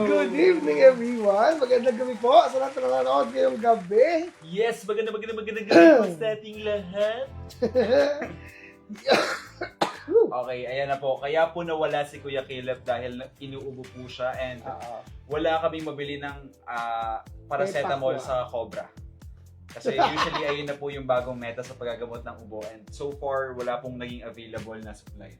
Good evening everyone! Magandang gabi po sa lahat na nanonood ngayong gabi. Yes, magandang gabi po sa ating lahat. Okay, ayan na po. Kaya po nawala si Kuya Caleb dahil inuubo po siya and wala kaming mabili ng paracetamol sa Cobra. Kasi usually ayun na po yung bagong meta sa paggagamot ng ubo and so far wala pong naging available na supply.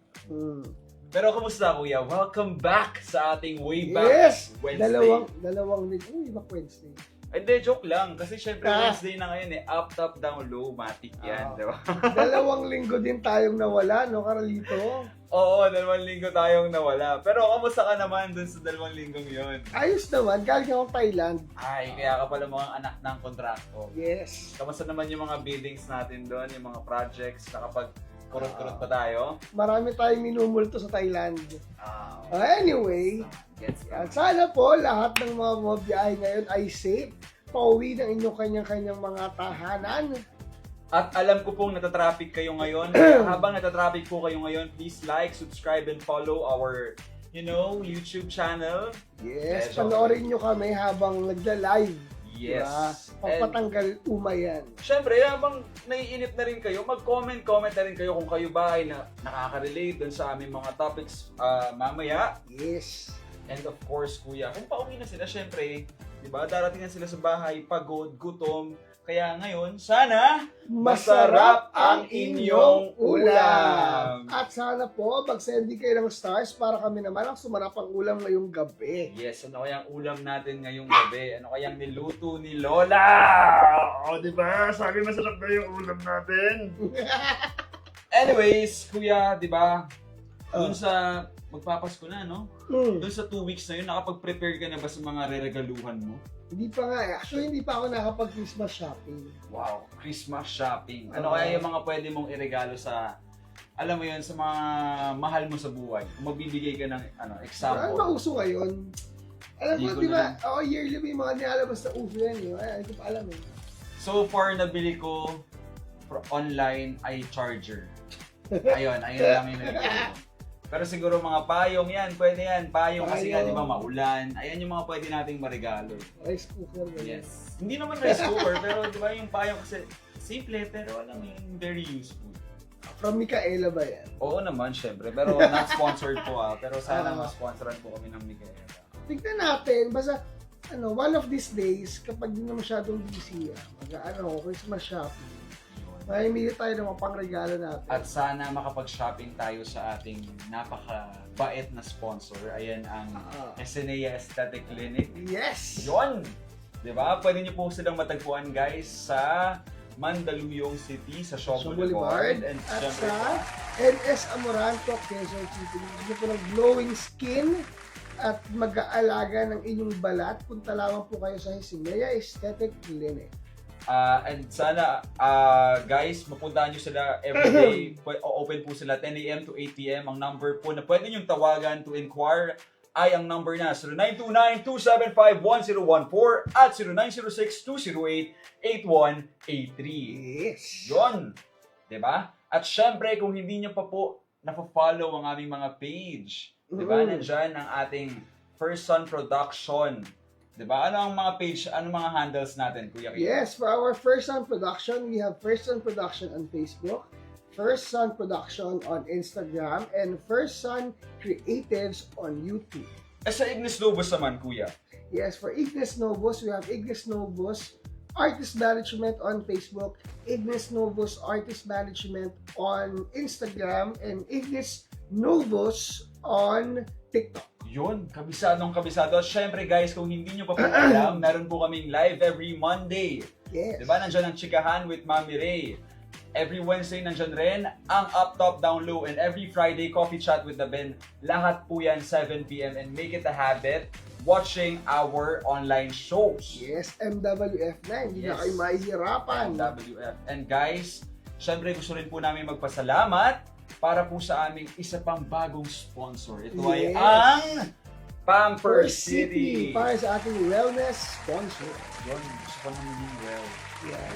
Pero kumusta Kuya? Welcome back sa ating way back Wednesday. Dalawang week. Uy, back Wednesday. Hindi, joke lang. Kasi syempre Wednesday na ngayon up, top, down, low, matic yan, di ba? 2 linggo din tayong nawala, no, Carlito? Oo, 2 linggo tayong nawala. Pero kamusta ka naman dun sa 2 linggong yun? Ayos naman, galing akong Thailand. Ay, kaya ka pala mga anak ng kontrakto. Yes. Kamusta naman yung mga buildings natin doon, yung mga projects, nakapag-kurot-kurot pa tayo? Marami tayong minumulto sa Thailand. Anyway, Gets ka. sana po lahat ng mga bumabiyahe ngayon ay safe. Pauwi ng inyong kanyang-kanyang mga tahanan. At alam ko pong natatraffic kayo ngayon. Kaya habang natatraffic po kayo ngayon, please like, subscribe, and follow our, YouTube channel. Yes, Medyo panoorin nyo kami habang nagla-live. Yes. Diba? Pampatanggal umayan. Siyempre, habang naiinip na rin kayo, mag-comment na rin kayo kung kayo ba ay nakaka-relate dun sa aming mga topics mamaya. Yes. And of course, Kuya, kung pauwi na sila, siyempre, di ba, darating na sila sa bahay, pagod, gutom. Kaya ngayon, sana masarap ang inyong ulam. At sana po, mag-sending kayo ng stars para kami naman ang sumarap ang ulam ngayong gabi. Yes, ano kayang ulam natin ngayong gabi? Ano kayang niluto ni Lola? O, di ba? Sabi masarap na yung ulam natin. Anyways, Kuya, di ba? Doon sa magpapasko na, no? Doon sa 2 weeks na yun, nakapag-prepare ka na ba sa mga re-regaluhan mo? Hindi pa nga eh. Actually, hindi pa ako nakapag-Christmas shopping. Wow, Christmas shopping. Ano kaya yung mga pwede mong iregalo sa, alam mo yun, sa mga mahal mo sa buhay? Kung magbibigay ka ng example. Ano ba uso ngayon? Alam Hindi mo, ko di ba? na. Yearly may mga nilalabas na uso yan eh. Ay, hindi ko pa alam eh. So far, nabili ko online ay charger. Ayun lang yung nabili ko. Pero siguro mga payong yan, pwede yan. Payong kasi nga, di ba, maulan. Ayan yung mga pwede nating maregalo. Rice cooker. Yes. Hindi naman rice cooker, pero di ba yung payong kasi simple, pero alam mo yung very useful. From Micaela ba yan? Oo naman, syempre. Pero not sponsored po Pero sana ma-sponsoran po kami ng Micaela. Tignan natin, basta one of these days, kapag di na masyadong busy, Christmas shopping, mamimili tayo ng mga pangregalo natin. At sana makapag-shopping tayo sa ating napaka-bait na sponsor. Ayan ang Essenea Aesthetic Clinic. Yes! Yun! Diba? Pwede niyo po silang matagpuan guys sa Mandaluyong City, sa Shaw Boulevard. And at syempre, sa NS Amoranto, Quezon City. Gusto po ng glowing skin at mag-aalaga ng inyong balat. Punta lamang po kayo sa Essenea Aesthetic Clinic. and sana, guys, mapuntahan nyo sila everyday. Open po sila 10 a.m. to 8 p.m. Ang number po na pwede nyo tawagan to inquire ay ang number na 0929-275-1014 at 0906-208-8183. Yes! Yun! Diba? At syempre, kung hindi nyo pa po napafollow ang aming mga page, diba? Nandyan ang ating First Son Production. Diba? Ano ang mga page, ano mga handles natin, Kuya Kiko? Yes, for our First Son Production, we have First Son Production on Facebook, First Son Production on Instagram, and First Son Creatives on YouTube. Sa Ignis Lobos naman, Kuya. Yes, for Ignis Novos, we have Ignis Novos Artist Management on Facebook, Ignis Novos Artist Management on Instagram, and Ignis Novos on TikTok. Yun, kabisadong kabisado. At syempre guys, kung hindi nyo pa po alam, meron po kaming live every Monday. Yes. Diba? Nandyan ang Chikahan with Mami Ray. Every Wednesday nandyan rin ang Up, Top, Down, Low. And every Friday, Coffee Chat with the Ben. Lahat po yan 7 p.m. And make it a habit watching our online shows. Yes, MWF9. Hindi na kayo mahihirapan. MWF. And guys, syempre gusto rin po namin magpasalamat para po sa aming isa pang bagong sponsor. Ito ay ang Pampers City. Para sa ating wellness sponsor. Yun, gusto ko naman yung well. Yeah.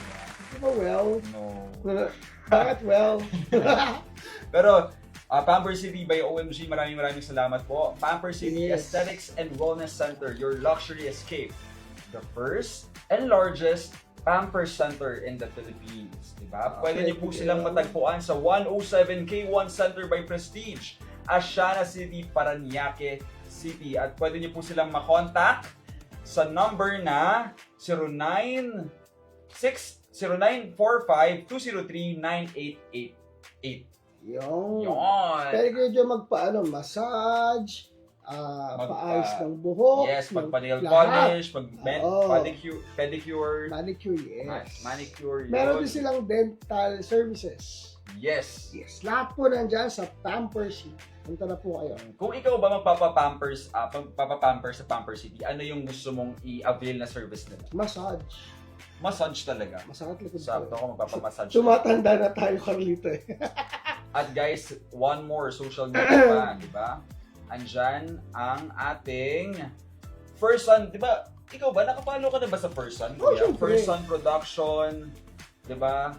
Di ba well? No. Bakit well? Pero Pamper City by OMG, maraming salamat po. Pamper City Yes. Aesthetics and Wellness Center, your luxury escape. The first and largest Pamper Center in the Philippines. Diba? Pwede niyo po silang matagpuan sa 107K1 Center by Prestige, Asiana City, Parañaque City. At pwede niyo po silang makontak sa number na 0945-203-9888. Yung. Yun! Pwede kayo dyan massage, paayos ng buhok. Yes, magpa-nail lahat. polish, pedicure. Manicure, yes. Manicure, yun. Meron din silang dental services. Yes. Yes, lahat po nandyan sa Pamper City. Punta na po kayo. Kung ikaw ba magpapapampers sa Pamper City, ano yung gusto mong i-avail na service nila? Massage. Massage talaga. Masakit likod Sakto ko. ako magpapamassage. Tumatanda na tayo, Carlito eh. At guys, one more social media pa, di ba? Andyan ang ating First Son, di ba? Ikaw ba, nakapalo ka na ba sa First Son? Oh, Kuya? syempre. First Son Production, di ba?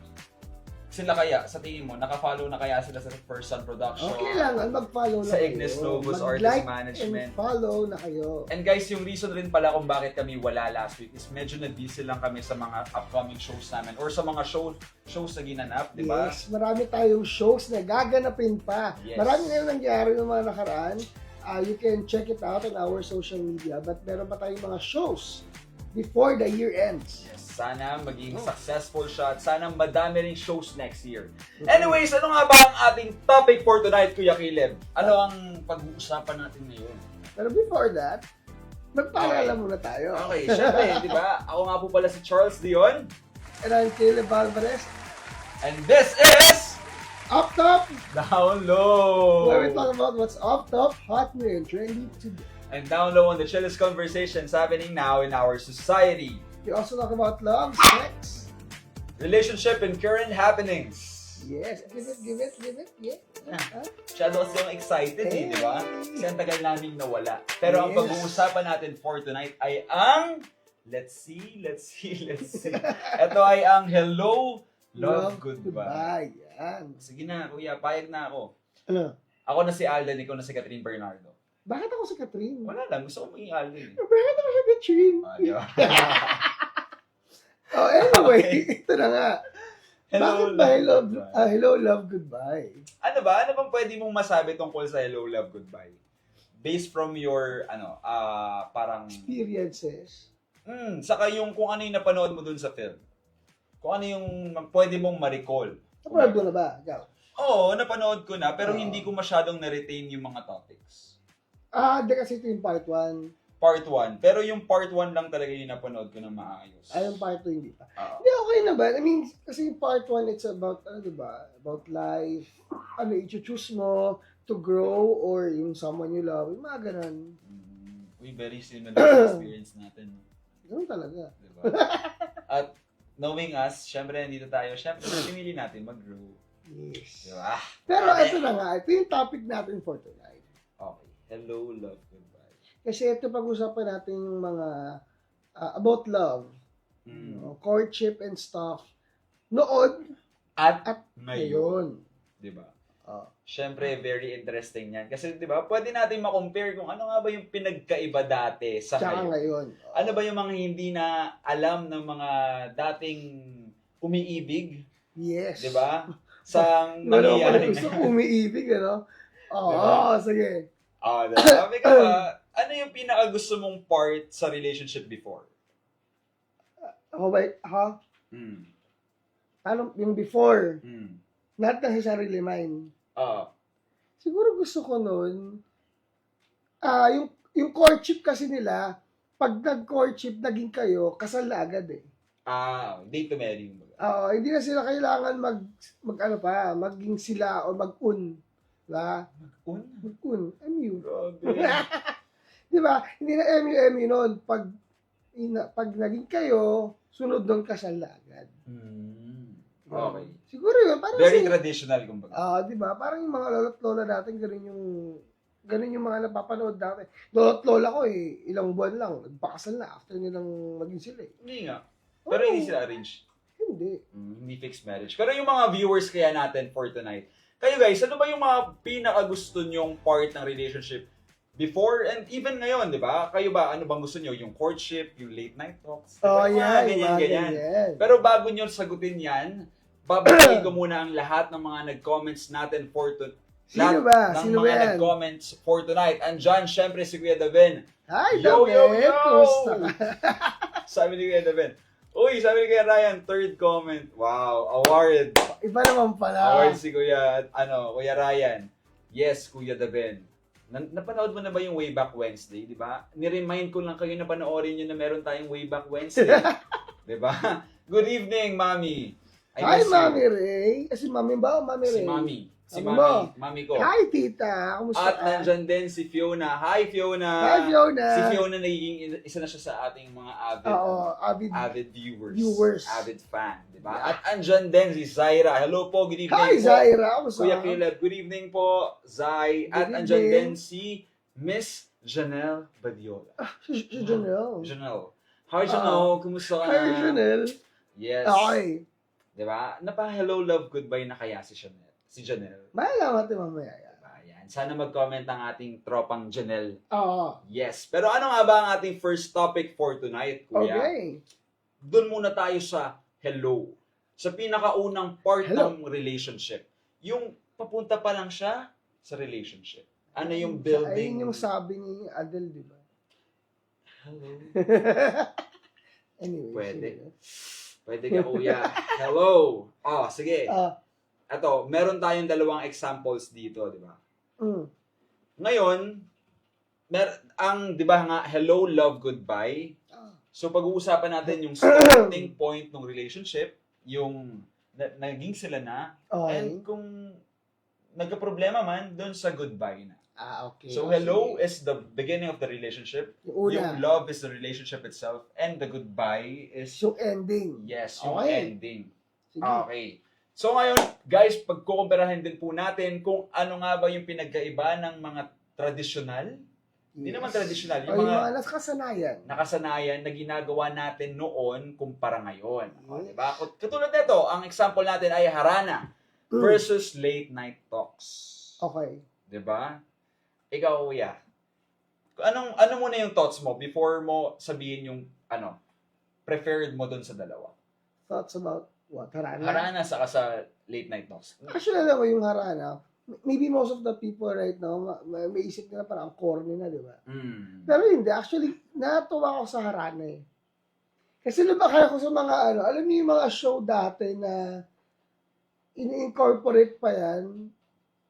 Sila kaya, sa tingin mo, nakafollow na kaya sila sa First Son Production? Okay lang, mag-follow na Sa kayo. Ignis Novus Mag-like Artist Management. and follow na kayo. And guys, yung reason rin pala kung bakit kami wala last week is medyo na-busy lang kami sa mga upcoming shows namin or sa mga shows na ginanap, di ba? Yes, marami tayong shows na gaganapin pa. Yes. Marami na nangyari ng mga nakaraan. You can check it out on our social media. But meron pa tayong mga shows before the year ends. Yes, sana maging successful siya at sana madami ring shows next year. Anyways, ano nga ba ang ating topic for tonight, Kuya Caleb? Ano ang pag-uusapan natin ngayon? Pero before that, magpaalala muna tayo. Okay, syempre, di ba? Ako nga po pala si Charles Dion. And I'm Caleb Alvarez. And this is Up Top, Down Low! where we talk about what's up top, hot, new, and trendy today. And Down Low on the chillest conversations happening now in our society. We also talk about love, sex. Relationship and current happenings. Yes, give it, yeah. Masyado kasi yung excited di ba? Kasi ang tagal naming nawala. Pero ang Yes. pag-uusapan natin for tonight ay ang Let's see. Ito ay ang Hello, Love, Goodbye. Yan. Sige na, kuya, payag na ako. Ano? Ako na si Alden, ikaw na si Catherine Bernardo. Bakit ako si Catherine? Wala lang, gusto ko maging Alden. Bakit ako si Catherine? Di ba? Oh, anyway, Okay. ito na nga. Bakit ba hello, love, goodbye? Ano ba? Ano bang pwede mong masabi tungkol sa Hello, Love, Goodbye? Based from your, parang... Experiences. Saka yung kung ano yung napanood mo dun sa film. Kung ano yung pwede mong ma-recall. Napanood mo na ba? Ikaw? Oo, napanood ko na, pero hindi ko masyadong na-retain yung mga topics. Di kasi ito yung part 1. Part 1. Pero yung part 1 lang talaga yung napanood ko na maayos. Yung part 2 hindi pa. Oo. Hindi, okay naman. I mean, kasi yung part 1, it's about, diba? About life. I-choose mo to grow or yung someone you love. Yung mga ganun. Uy, very similar experience natin. Ganun talaga. Diba? At knowing us, syempre nandito tayo, syempre pinili natin mag-grow. Yes. Diba? Pero ito na nga. Ito yung topic natin for tonight. Okay. Hello, love, goodbye. Kasi ito pag-usapan natin yung mga about love. Courtship and stuff. Noon At ngayon. Diba? Oh. Siyempre, very interesting yan. Kasi, di ba, pwede natin ma-compare kung ano nga ba yung pinagkaiba dati sa Tsaka ngayon. ngayon. Ano ba yung mga hindi na alam ng mga dating umiibig, Yes. di ba? Sa Wala ko pala nangyayari gusto ngayon. umiibig, ano? Oo, Diba? sige. Sabi ka ba, ano yung pinaka-gusto mong part sa relationship before? Ako ba, Paano, yung before, not necessarily mine. Siguro gusto ko nun, yung courtship kasi nila, pag nag-courtship, naging kayo, kasal na agad eh. Date to marry. Hindi na sila kailangan maging sila o mag-un. Diba? Mag-un. MU. Grabe. Diba? Hindi na MU nun. Pag naging kayo, sunod doon kasal na agad. Okay. Siguro yun. Parang Very traditional, kumbaga. diba? Parang yung mga lolo't lola natin, ganun yung mga napapanood natin. Lolo't lola ko ilang buwan lang, nagpakasal na after nilang maging sila eh. Hindi nga. Pero hindi sila arranged. Hindi. Hindi fixed marriage. Pero yung mga viewers kaya natin for tonight, Kayo guys, ano ba yung mga pinakagusto nyong part ng relationship before and even ngayon, di ba? Kayo ba, ano bang gusto nyo? Yung courtship, yung late night talks? Oh, Diba? yeah, Ganyan. yan. Pero bago nyo sagutin yan, babalik ko muna ang lahat ng mga nag-comments natin for Sino ba? ng Sino mga yan? nag-comments for tonight. Andyan, syempre, si Kuya Daven. Hi, Yo, yo, David! yo! Kumusta ka? Sabi ni Kuya Daven. Uy, sabi ni Kuya Ryan, third comment. Wow, award. Iba naman pala. Award si Kuya Ryan. Yes, Kuya Daven. Napanood mo na ba yung Way Back Wednesday, di ba? Ni-remind ko lang kayo na panoorin nyo na meron tayong Way Back Wednesday. Di ba? Good evening, Mami. Hi, Mami Ray. Si Mami ba o Mami Ray? Si Mami. Si Mami mo. Mami ko. Hi, tita. Kumusta At ka? nandyan din si Fiona. Hi, Fiona. Hi, Fiona. Si Fiona nagiging isa na siya sa ating mga avid viewers. Avid fan, di ba? At andyan din si Zaira. Hello po, good evening Hi, po. Zaira. Kumusta Kuya ka? Caleb, good evening po, Zai. At Good andyan evening. din si Miss Janelle Badiola. Si Janelle. Janelle. Hi, Janelle. Kumusta ka na? Hi, Janelle. Yes. Okay. Di ba? Napa-hello, love, goodbye na kaya si Janelle. Malalaman natin mamaya yan. Ayan. Sana mag-comment ang ating tropang Janelle. Oo. Yes. Pero ano nga ba ang ating first topic for tonight, Kuya? Okay. Doon muna tayo sa hello. Sa pinakaunang part Hello. ng relationship. Yung papunta pa lang siya sa relationship. Ano yung building? Ayun yung sabi ni Adele, di ba? Hello. Anyway. Pwede. sige. Pwede ka, Kuya. Hello. Oh, sige. Ah, Ito, meron tayong dalawang examples dito, di ba? mm. Ngayon, di ba nga, hello, love, goodbye. Ah. So, pag-uusapan natin yung starting point ng relationship, yung naging sila na, Okay. and kung nagka-problema man, doon sa goodbye na. Okay. So, hello is the beginning of the relationship. Yung una. Yung love is the relationship itself. And the goodbye is, Yung ending. yes, yung Okay. ending. Sige. Okay. So ngayon, guys, pagkukumpirahin din po natin kung ano nga ba yung pinagkaiba ng mga tradisyonal, hindi naman tradisyonal, Yung yung mga mga nakasanayan. nakasanayan na ginagawa natin noon kumpara ngayon. O, Yes. diba? Katulad nito, ang example natin ay harana versus late night talks. Okay. 'Di ba? Ikaw, Kuya. Ano muna yung thoughts mo before mo sabihin yung preferred mo doon sa dalawa? Thoughts about what? Harana? Harana saka sa late night talks. Actually, alam mo yung harana, maybe most of the people right now, may isip nila parang corny na, di ba? Mm. Pero hindi. Actually, natuwa ako sa harana eh. Kasi lumakaya ko sa mga alam niyo yung mga show dati na ini-incorporate pa yan.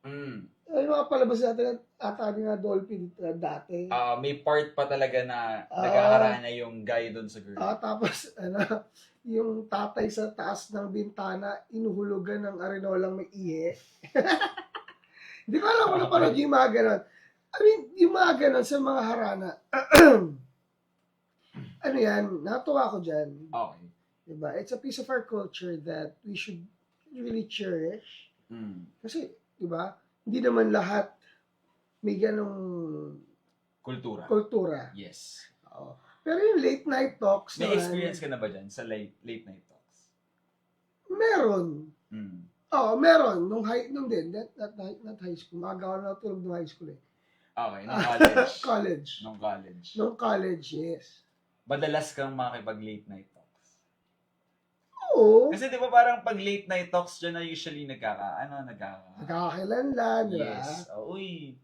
Mm. Yung mga palabas natin ata nga Dolphy dati. May part pa talaga na nagkaharana yung guy doon sa girl. Tapos, yung tatay sa taas ng bintana, inuhulugan ng arenolang may ihe. Hindi ko alam kung napanood yung mga ganon. I mean, yung mga ganon sa mga harana, natuwa ko dyan. Okay. Diba? It's a piece of our culture that we should really cherish. Mm. Kasi, diba, hindi naman lahat may ganong kultura. Yes. Oo. Pero yung late night talks May naman, experience ka na ba dyan sa late night talks? meron. Mm. Oo, meron. Nung din. Not high school. Maaga ako natulog nung high school eh. Okay, nung college. College. Nung college. Nung college, yes. Madalas kang makipag late night talks. Oo. Kasi di ba parang pag late night talks dyan na usually Nagkakakilanlan, di ba? Yes. Uy.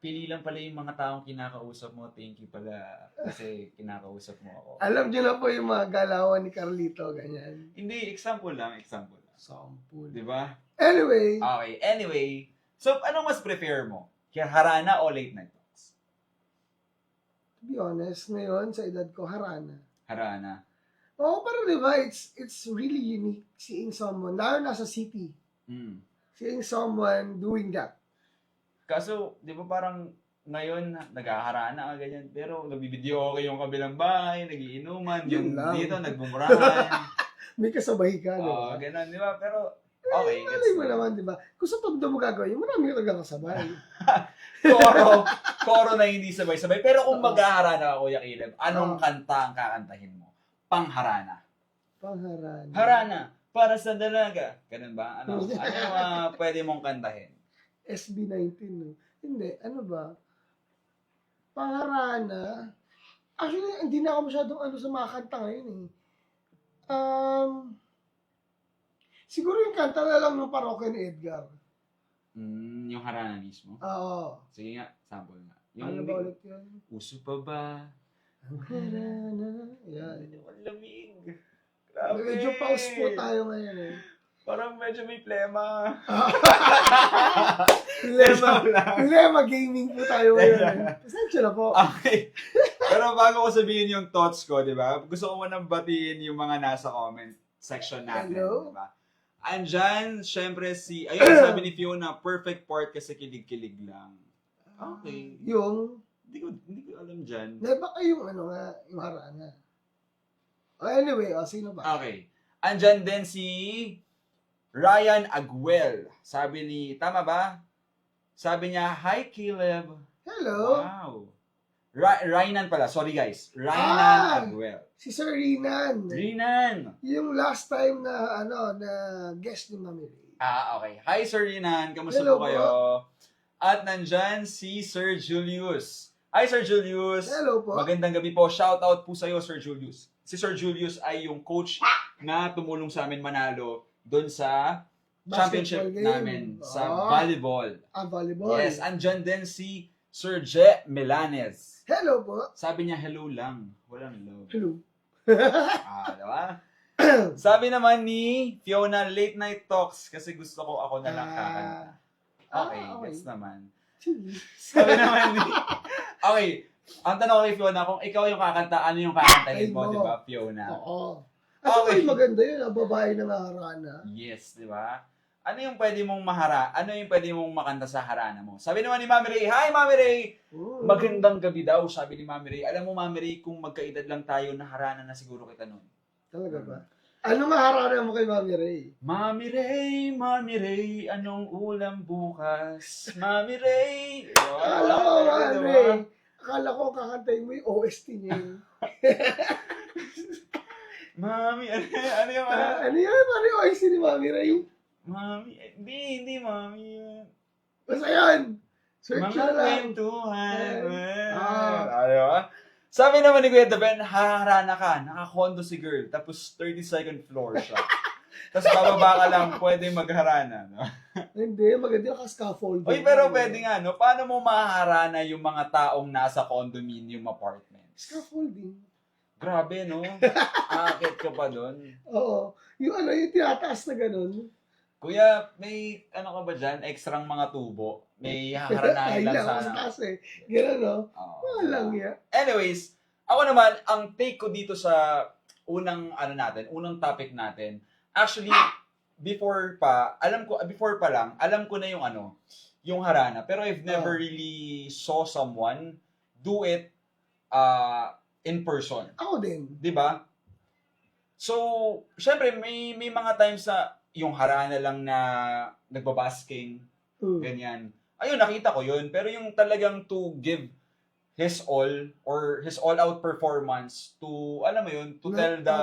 Pili lang pala yung mga taong kinakausap mo. Thank you pala kasi kinakausap mo ako. Alam niyo na po yung mga galawan ni Carlito, ganyan. Hindi, example lang. Sampul. Di ba? Anyway, Okay, anyway. So, ano mas prefer mo? Kaya harana o late night talks? to be honest, ngayon sa edad ko, harana. Harana. Oo, pero di ba, it's really unique seeing someone, lalo nasa city, Mm. seeing someone doing that. Kaso, di ba parang ngayon, naghaharana ka ganyan, pero nabibideo ko yung kabilang bahay, nagiinuman, Yun yung lang. dito, nagbumurahan. May kasabay ka, di Oo, ba? ganun, di ba? Pero, okay. Malay mo naman, di ba? Kung sa tondo mo gagawin, marami ka nagkakasabay. Koro na hindi sabay-sabay. Pero kung maghaharana ka, Kuya Caleb, anong kanta ang kakantahin mo? Pangharana. Pangharana. Harana. para sa dalaga. Ganun ba? Ano yung pwede mong kantahin? SB19, no? Hindi, ano ba? Pangarana. Actually, hindi na ako masyadong sa mga kanta ngayon eh. Siguro yung kanta na lang ng Parokya ni Edgar. Yung harana mismo? Oo. Sige nga, sample nga. Ano ba ulit yun? Uso pa ba? Ang harana. Yan. Ang lamig. Grabe. Medyo pause po tayo ngayon eh. Parang medyo may plema. Problema gaming po tayo ngayon eh. Pasensya na po. Okay. Pero bago ko sabihin yung thoughts ko, di ba? Gusto ko munang batiin yung mga nasa comment section natin. Hello? Di ba? Andyan, syempre ayun, sabi ni Fiona, perfect part kasi kilig-kilig lang. Okay. Yung, Hindi ko alam dyan. baka yung yung harana. Anyway, sino ba? Okay. Andyan din si Ryan Aguel. Sabi tama ba? Sabi niya, hi Caleb. Hello. Wow. Rainan pala. Sorry guys. Rainan Aguel. Si Sir Rinan. Rinan. Yung last time na na guest ni Mami Ray. Okay. Hi Sir Rinan. Kamusta Hello po kayo? At nandyan si Sir Julius. Hi Sir Julius. Hello po. Magandang gabi po. Shout out po sa iyo Sir Julius. Si Sir Julius ay yung coach na tumulong sa amin manalo doon sa championship namin sa volleyball. Volleyball. Yes, andyan din si Sir Je Melanes. Hello po. Sabi niya hello lang. Walang love. Hello. Diba? Sabi naman ni Fiona, late night talks kasi gusto ko ako na lang kakanta. Okay, gets naman. Sabi naman ni... Okay, ang tanong ko kay Fiona, kung ikaw yung kakanta, ano yung kakantahin mo, di ba, Fiona? Oo. Okay. Maganda yun, babae na harana. Yes, di ba? Ano yung pwede mong ano yung pwede mong makanta sa harana mo? Sabi naman ni Mami Ray, hi Mami Ray! Magandang gabi daw, sabi ni Mami Ray. Alam mo Mami Ray, kung magkaedad lang tayo, naharana na siguro kita nun. Talaga ba? Ano maharana mo kay Mami Ray? Mami Ray, anong ulam bukas? Mami Ray! Akala ko, Mami Ray. Akala ko kakantayin mo yung OST niya. Mami, ano yung ano yan? Ano yung OST ni Mami Ray? Mami, hindi Mami. Basta yan. Search Mga na lang. kwentuhan. Diba? Sabi naman ni Kuya Ben, haharana ka, nakakondo si girl, tapos 32nd floor siya. Tapos bababa ka lang, pwede magharana. No? Hindi, maganda ka scaffolding. Oy, pero pwede nga, no? Paano mo maharana yung mga taong nasa condominium apartments? Scaffolding. Grabe, no? Aakit ka pa doon. Oo. Yung yung tinataas na ganun. Kuya, may ano ka ba dyan? Extrang mga tubo? May haharanahin lang sana. Kasi, gano'n, no? Walang yan. Anyways, ako naman, ang take ko dito sa unang topic natin, actually, before pa lang, alam ko na yung harana. Pero I've never really saw someone do it in person. Ako din. 'Di ba? So, syempre may mga times na yung harana lang na nagbabasking, ganyan. Ayun, nakita ko yun. Pero yung talagang to give his all or his all-out performance to, alam mo yun, to tell the...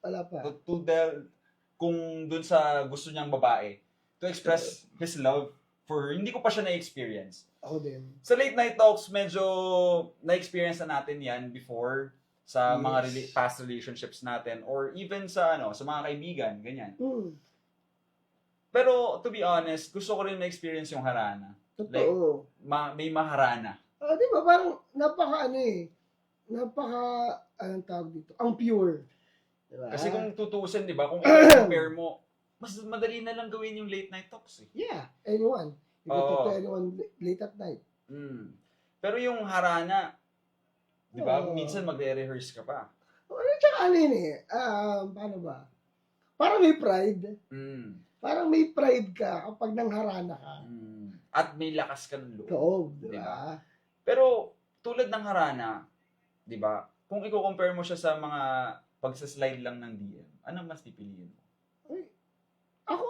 Wala pa. To tell kung dun sa gusto niyang babae. To express his love for her. Hindi ko pa siya na-experience. Ako din. Sa late night talks, medyo na-experience na natin yan before sa mga past relationships natin or even sa sa mga kaibigan, ganyan. Pero to be honest, gusto ko rin ma-experience yung harana. Totoo. Like, may maharana. Di ba? Parang anong tawag dito? Ang pure. Diba? Kasi kung tutusin, di ba, kung i-compare mo, mas madali na lang gawin yung late night talks eh. Yeah, anyone. You can talk to anyone late at night. Pero yung harana, di ba, minsan magre-rehearse ka pa. Tsaka paano ba? Parang may pride. Parang may pride ka kapag nangharana ka. At may lakas ka ng loob. Oo, di ba? Pero tulad ng harana, di ba, kung i-compare mo siya sa mga pagsaslide lang ng DM, anong mas pipiliin mo? Ako,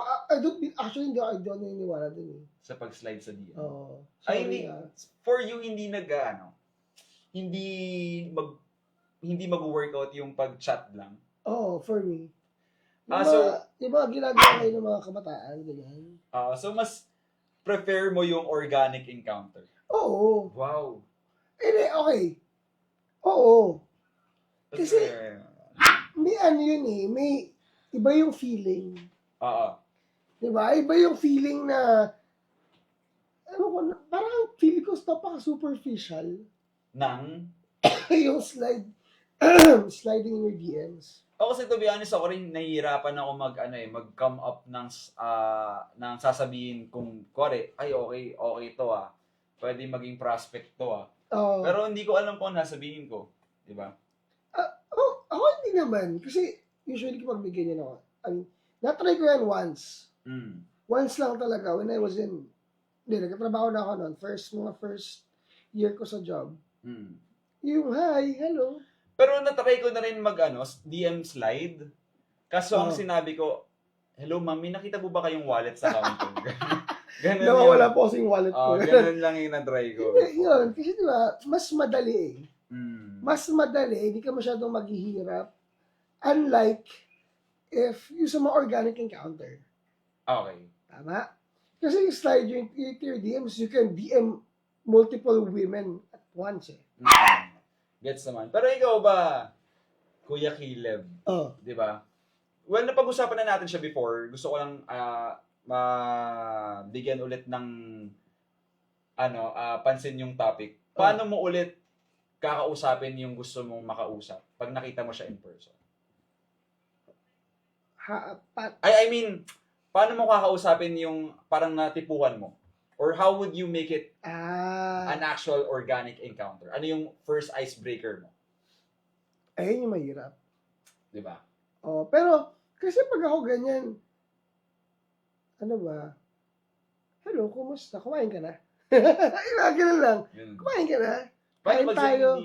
actually, hindi ako naniniwala dun eh. Sa pag-slide sa DM? Oo. For you, hindi hindi mag-workout yung pag-chat lang? Oo, for me. Yung mga ginagawa ngayon ng mga kabataan, ganyan. So mas prefer mo yung organic encounter? Oo. Wow. Okay. Oo. Kasi, may ano yun may iba yung feeling. Diba? Iba yung feeling na, parang feeling ko napaka-superficial. Yung sliding in your DMs. Kasi to be honest, ako rin nahihirapan ako mag-come up ng sasabihin kung, ay okay to Pwede maging prospect to Pero hindi ko alam kung nasabihin ko. Diba? Ako hindi naman. Kasi usually kapag may ganyan ako, na-try ko yan once. Once lang talaga when I was nagkatrabaho na ako noon. First year ko sa job. Yung hi, hello. Pero natry ko na rin DM slide. Kaso ang sinabi ko, hello ma'am, may nakita po ba kayong wallet sa counter? Ganun yun. Wala po kasing wallet ko. Ganun lang yung na-try ko. Yun, kasi diba, mas madali Mas madali, hindi ka masyadong maghihirap. Unlike if yung sa mga organic encounter. Okay. Tama? Kasi yung slide yung your DMs, you can DM multiple women at once Gets naman. Pero ikaw ba, Kuya Caleb, di ba? Well, napag-usapan na natin siya before. Gusto ko lang mabigyan ulit ng pansin yung topic. Paano mo ulit kakausapin yung gusto mong makausap pag nakita mo siya in person? I mean, paano mo kakausapin yung parang natipuhan mo? Or how would you make it an actual organic encounter? Ano yung first icebreaker mo? Ayun yung mahirap. Diba? Pero, kasi pag ako ganyan, hello, kumusta? Kumain ka na? Ganun lang. Kumain ka na? Kain tayo.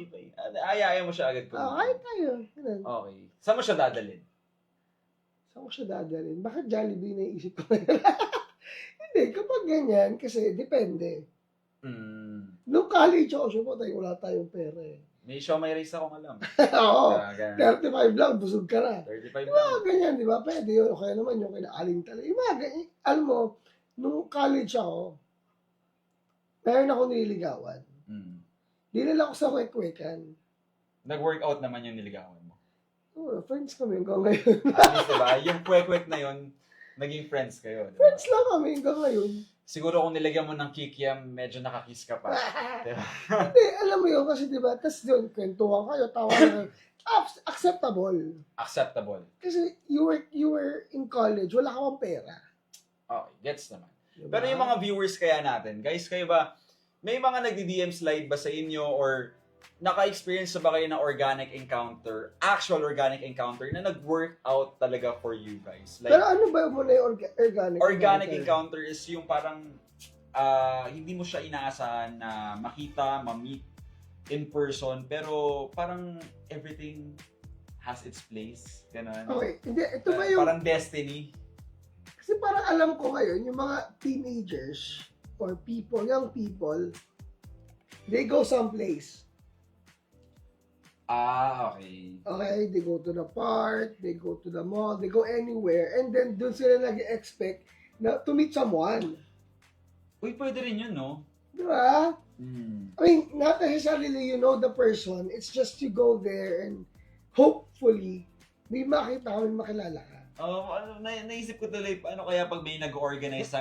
Ayaw mo siya agad kumain. Kain tayo. Ganun. Okay. Saan mo siya dadalhin? Bakit Jollibee naisip ko na Hindi, kapag ganyan, kasi depende. Nung college ako, wala tayong pera May may race akong alam. Oo. 35 lang, busog ka na. 35 lang. Ganyan, di ba? Pwede yun. O kaya naman yung kinaaling talaga. Yung mga ganyan. Alam mo, nung college ako, meron ako nililigawan. Dinala ko sa kwek-kwekan. Nag-workout naman yung niligawan mo? Friends kami hanggang ngayon. At least, diba? Yung kwek-kwek na yun, naging friends kayo. Diba? Friends lang kami hanggang ngayon. Siguro kung nilagyan mo ng kikiam, medyo nakakiss ka pa. Diba? Hindi, alam mo yun kasi diba, tas yun, kwentuhan kayo, tawa na, acceptable. Kasi you were in college, wala ka pang pera. Okay, gets naman. Diba? Pero yung mga viewers kaya natin, guys, kayo ba, may mga nagdi-DM slide ba sa inyo or naka-experience na ba kayo ng actual organic encounter na nag-work out talaga for you guys? Like, pero ano ba muna yung organic encounter? Organic encounter is yung parang hindi mo siya inaasahan na makita, ma-meet in person, pero parang everything has its place. Ganun. Okay, hindi, ito ba yung... Parang destiny. Kasi parang alam ko ngayon, yung mga teenagers or young people, they go someplace. Okay. Okay, they go to the park, they go to the mall, they go anywhere, and then dun sila nag-expect na to meet someone. Uy, pwede rin yun, no? Diba? I mean, not necessarily you know the person, it's just you go there and hopefully, may makita ka, may makilala ka. Naisip ko tuloy, ano kaya pag may nag-organize sa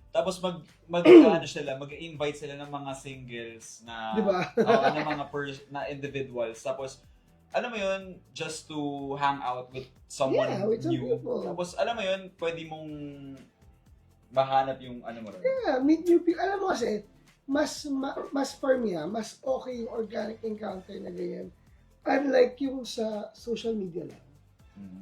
tapos mag-invite sila ng mga singles na diba? ng mga na individuals. Tapos alam mo yun, just to hang out with someone with new. Tapos alam mo yun, pwede mong mahanap yung mo rin. Yeah, meet new people. Alam mo kasi, mas for me, mas okay yung organic encounter na ganyan. Unlike yung sa social media lang.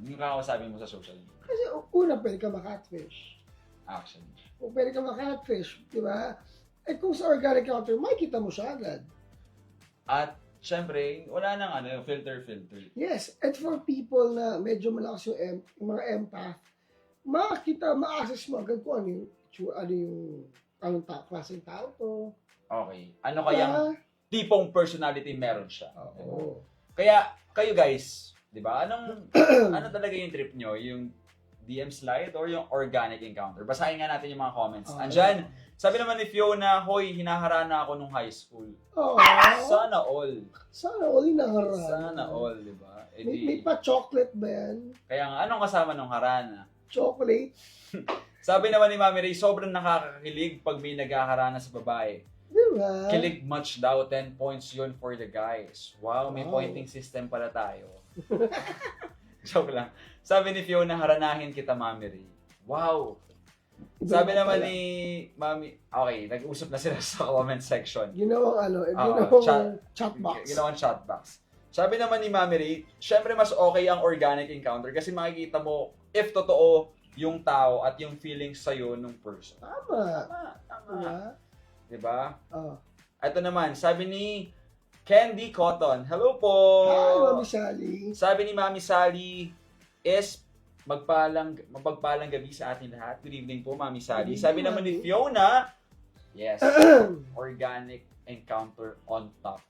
Yung kakausapin mo sa social media. Kasi una, pwede ka ma-catfish. Actually. Kung pwede ka ma-catfish, di ba? Kung sa organic encounter, makikita mo siya agad. At, syempre, wala nang filter. Yes, and for people na medyo malakas yung mga empath, ma-access mo agad kung anong klaseng tao to. Okay. Ano kayang tipong personality meron siya? Oo. Kaya, kayo guys, Di ba? Ano talaga yung trip nyo? Yung DM slide or yung organic encounter? Basahin nga natin yung mga comments. Andyan, sabi naman ni Fiona, hoy, hinaharana ako nung high school. Sana all. Sana all yung naharana. Sana all, di ba? May pa-chocolate ba yan? Kaya nga, anong kasama nung harana? Chocolate? Sabi naman ni Mami Ray, sobrang nakakakilig pag may naghaharana sa babae. Diba? Kilig much daw, 10 points yun for the guys. Wow, may pointing system pala tayo. Joke lang. Sabi ni Fiona, haranahin kita, Mami Ray. Wow! Sabi naman ni Mami, okay, nag-usap na sila sa comment section. Ginawang chat box. Ginawang chat box. Sabi naman ni Mami Ray, syempre mas okay ang organic encounter kasi makikita mo if totoo yung tao at yung feelings sa'yo nung person. Tama. Diba? Oh. Ito naman, sabi ni Candy Cotton, hello po! Hi, Mami Sally. Sabi ni Mami Sally, is mapagpalang gabi sa ating lahat. Good evening po, Mami Sally. Sabi naman ni Fiona, yes, organic encounter on top.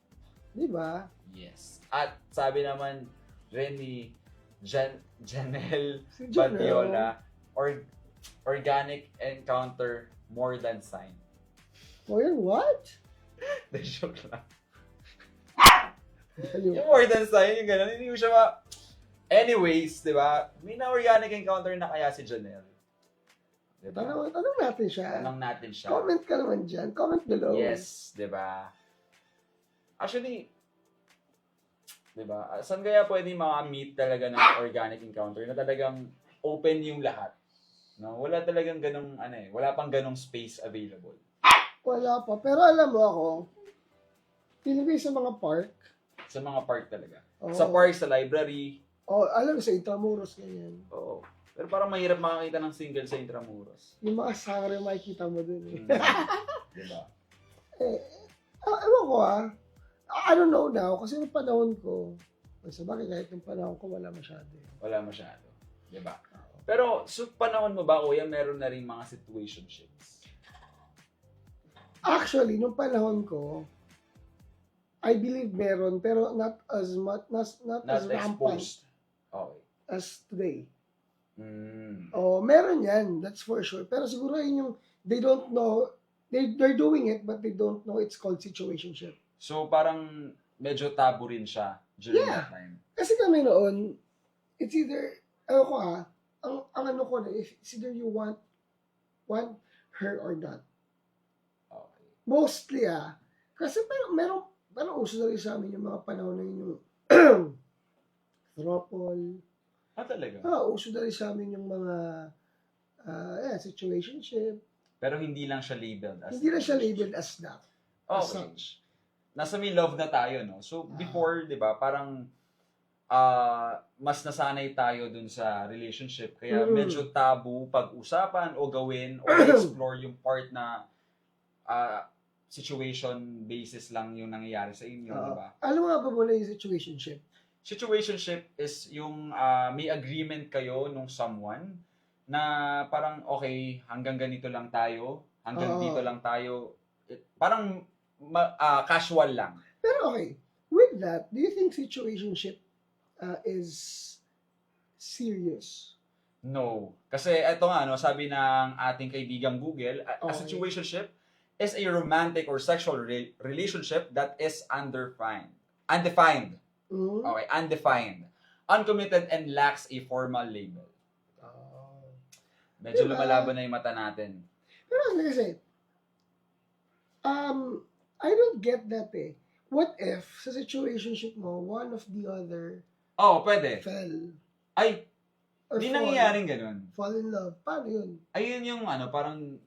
Diba? Yes. At sabi naman rin ni Janelle Si Badiola, organic encounter more than sign. More than what? The joke lang. Yung Yung more than sign, yung gano'n, hindi mo siya Anyways, di ba? May na-organic encounter na kaya si Janelle. Di ba? Tanong natin siya. Tanong natin siya. Comment ka naman dyan. Comment below. Yes, di ba? Actually, di ba? Saan kaya pwede maka-meet talaga ng organic encounter na talagang open yung lahat? No? Wala talagang ganong, wala pang ganong space available. Wala pa. Pero alam mo ako, pinigay sa mga park. Sa mga park talaga. Oo. Sa park, sa library. Alam mo, sa Intramuros, ganyan. Oo. Pero parang mahirap makakita ng single sa Intramuros. Yung mga sangre makikita mo dun. Diba? Ewan ko I don't know now, kasi yung panahon ko, sa bagay kahit yung panahon ko, wala masyado. Wala masyado. Diba? Pero, sa panahon mo ba, kuya, meron na rin mga situationships? Actually, nung panahon ko, I believe meron, pero not as much, not as rampant exposed. Okay. as today. Mm. Meron yan, that's for sure. Pero siguro yun yung, they don't know, they're doing it, but they don't know it's called situationship. So, parang medyo tabu rin siya during that time. Kasi kami noon, it's either, ko ang ano ko na, it's either you want her or not. Okay. Mostly kasi meron uso na rin sa amin yung mga panahon na yun yung throuple. Talaga? Uso na rin sa amin yung mga situationship. Pero hindi lang siya labeled as Hindi na siya labeled as that. As Okay. such. Nasa may love na tayo, no? So, before, di ba, parang mas nasanay tayo dun sa relationship. Kaya medyo tabu pag-usapan o gawin or explore yung part na situation basis lang yung nangyayari sa inyo, di ba? Alam mo nga ba muna yung situationship? Situationship is yung may agreement kayo nung someone na parang okay, hanggang ganito lang tayo, hanggang dito lang tayo. Parang casual lang. Pero okay, with that, do you think situationship is serious? No. Kasi ito nga, no, sabi ng ating kaibigang Google, a Okay. situationship is a romantic or sexual relationship that is undefined. Okay, undefined. Uncommitted and lacks a formal label. Medyo Diba? lumalaban na yung mata natin. Pero kasi, I don't get that What if, sa situationship mo, one of the other Pwede. fell? Ay, Or di nangyayaring ganun. fall in love. Paano yun? Ayun yung parang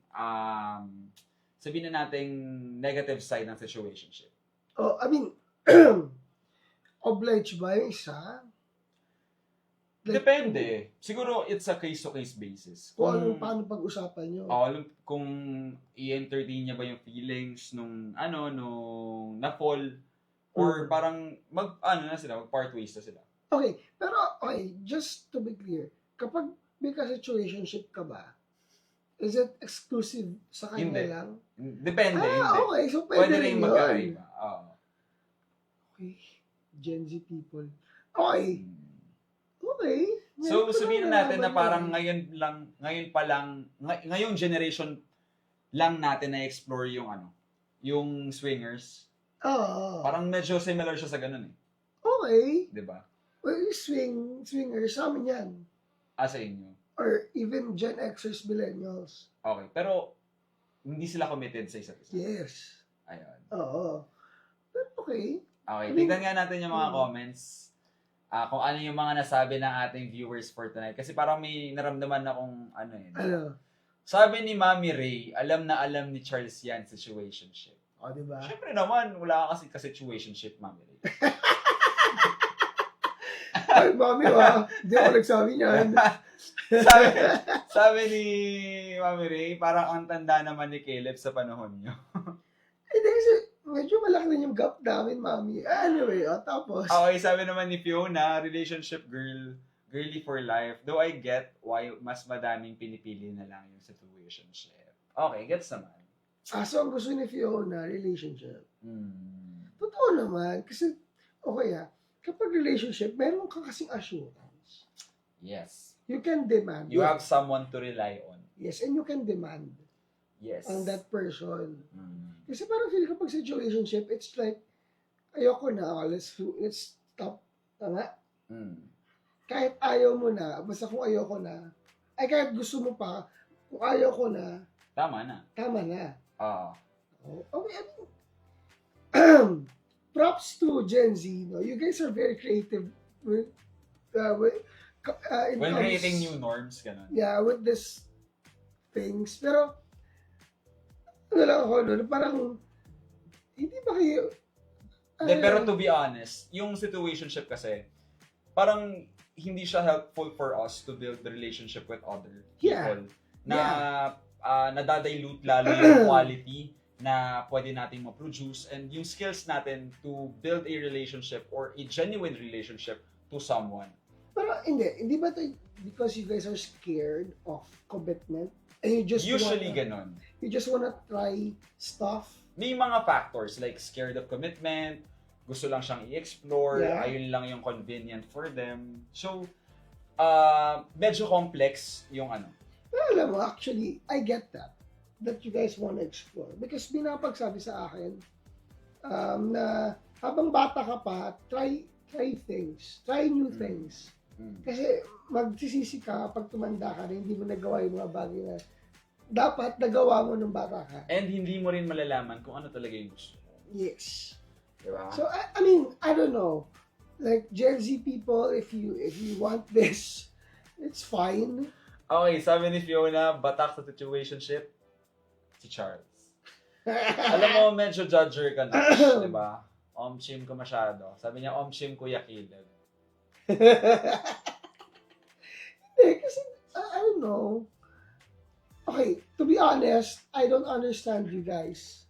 sabihin na nating negative side ng situationship. I mean, obliged ba yung isa? Depende. Siguro it's a case-to-case basis. Kung paano pag-usapan nyo. Kung i-entertain niya ba yung feelings nung na-fall or parang mag-part ways na sila. Okay, pero just to be clear, kapag may ka-situationship ka ba, is it exclusive sa kanya Hindi. lang? Depende, hindi. Okay, so pwede rin rin yun. magkaiba. Okay, Gen Z people. Okay, Okay. So, Meron pa sabihin lang na natin na nalaman parang yan. ngayong generation lang natin na-explore yung yung swingers. Oo. Parang medyo similar siya sa ganun eh. Okay. 'Di ba? Well, swingers, sa amin yan. Sa inyo. Or even Gen Xers, millennials. Okay. Pero, hindi sila committed sa isa't isa. Yes. Ayun. Oo. Pero okay. Okay. I mean, Tignan nga natin yung mga comments. Kung ano yung mga nasabi ng ating viewers for tonight. Kasi parang may naramdaman akong Ano? Sabi ni Mami Ray, alam na alam ni Charles yan, situationship. O, diba? Siyempre naman, wala ka kasi ka-situationship, Mami Ray. Ay, mami, hindi ako nagsabi niyan. sabi ni Mami Ray, parang ang tanda naman ni Caleb sa panahon niyo. Hindi kasi medyo malaki na yung gap namin, mami. Anyway, tapos. Okay, sabi naman ni Fiona, relationship girly for life. Though I get why mas madaming pinipili na lang yung situationship. Okay, gets naman. So ang gusto ni Fiona, relationship. Totoo naman. Kasi, okay kapag relationship, meron ka kasing assurance. Yes. You can demand. You have someone to rely on. Yes, and you can demand. Yes. On that person. Kasi parang feel kapag situationship, it's like, ayoko na, let's stop. Tama? Kahit ayaw mo na, basta kung ayoko na, ay kahit gusto mo pa, kung ayaw ko na, tama na. Tama na. Okay, props to Gen Z, no? You guys are very creative with when creating new norms, ganun. Yeah, with this things. Pero, ano lang ako, no? Parang, hindi ba kayo, pero to be honest, yung situationship kasi, parang hindi siya helpful for us to build the relationship with other people. Nadadilute lalo yung quality na pwede nating ma-produce and yung skills natin to build a relationship or a genuine relationship to someone. Pero hindi ba ito because you guys are scared of commitment and you just ganon. You just wanna try stuff? May mga factors like scared of commitment, gusto lang siyang i-explore, ayun lang yung convenient for them. So, medyo complex yung Well, alam mo, actually, I get that you guys want to explore. Because binapagsabi sa akin na habang bata ka pa, try things. Try new things. Kasi magsisisi ka pag tumanda ka na hindi mo nagawa yung mga bagay na dapat nagawa mo nung bata ka. And hindi mo rin malalaman kung ano talaga yung gusto mo. Yes. Diba? So, I mean, I don't know. Like, Gen Z people, if you want this, it's fine. Okay, sabi ni Fiona, batak sa situationship, si Charles. Alam mo, medyo judger ka na, di ba? Omchim ko masyado. Sabi niya, omchim Kuya Caleb. Hindi, kasi, I don't know. Okay, to be honest, I don't understand you guys.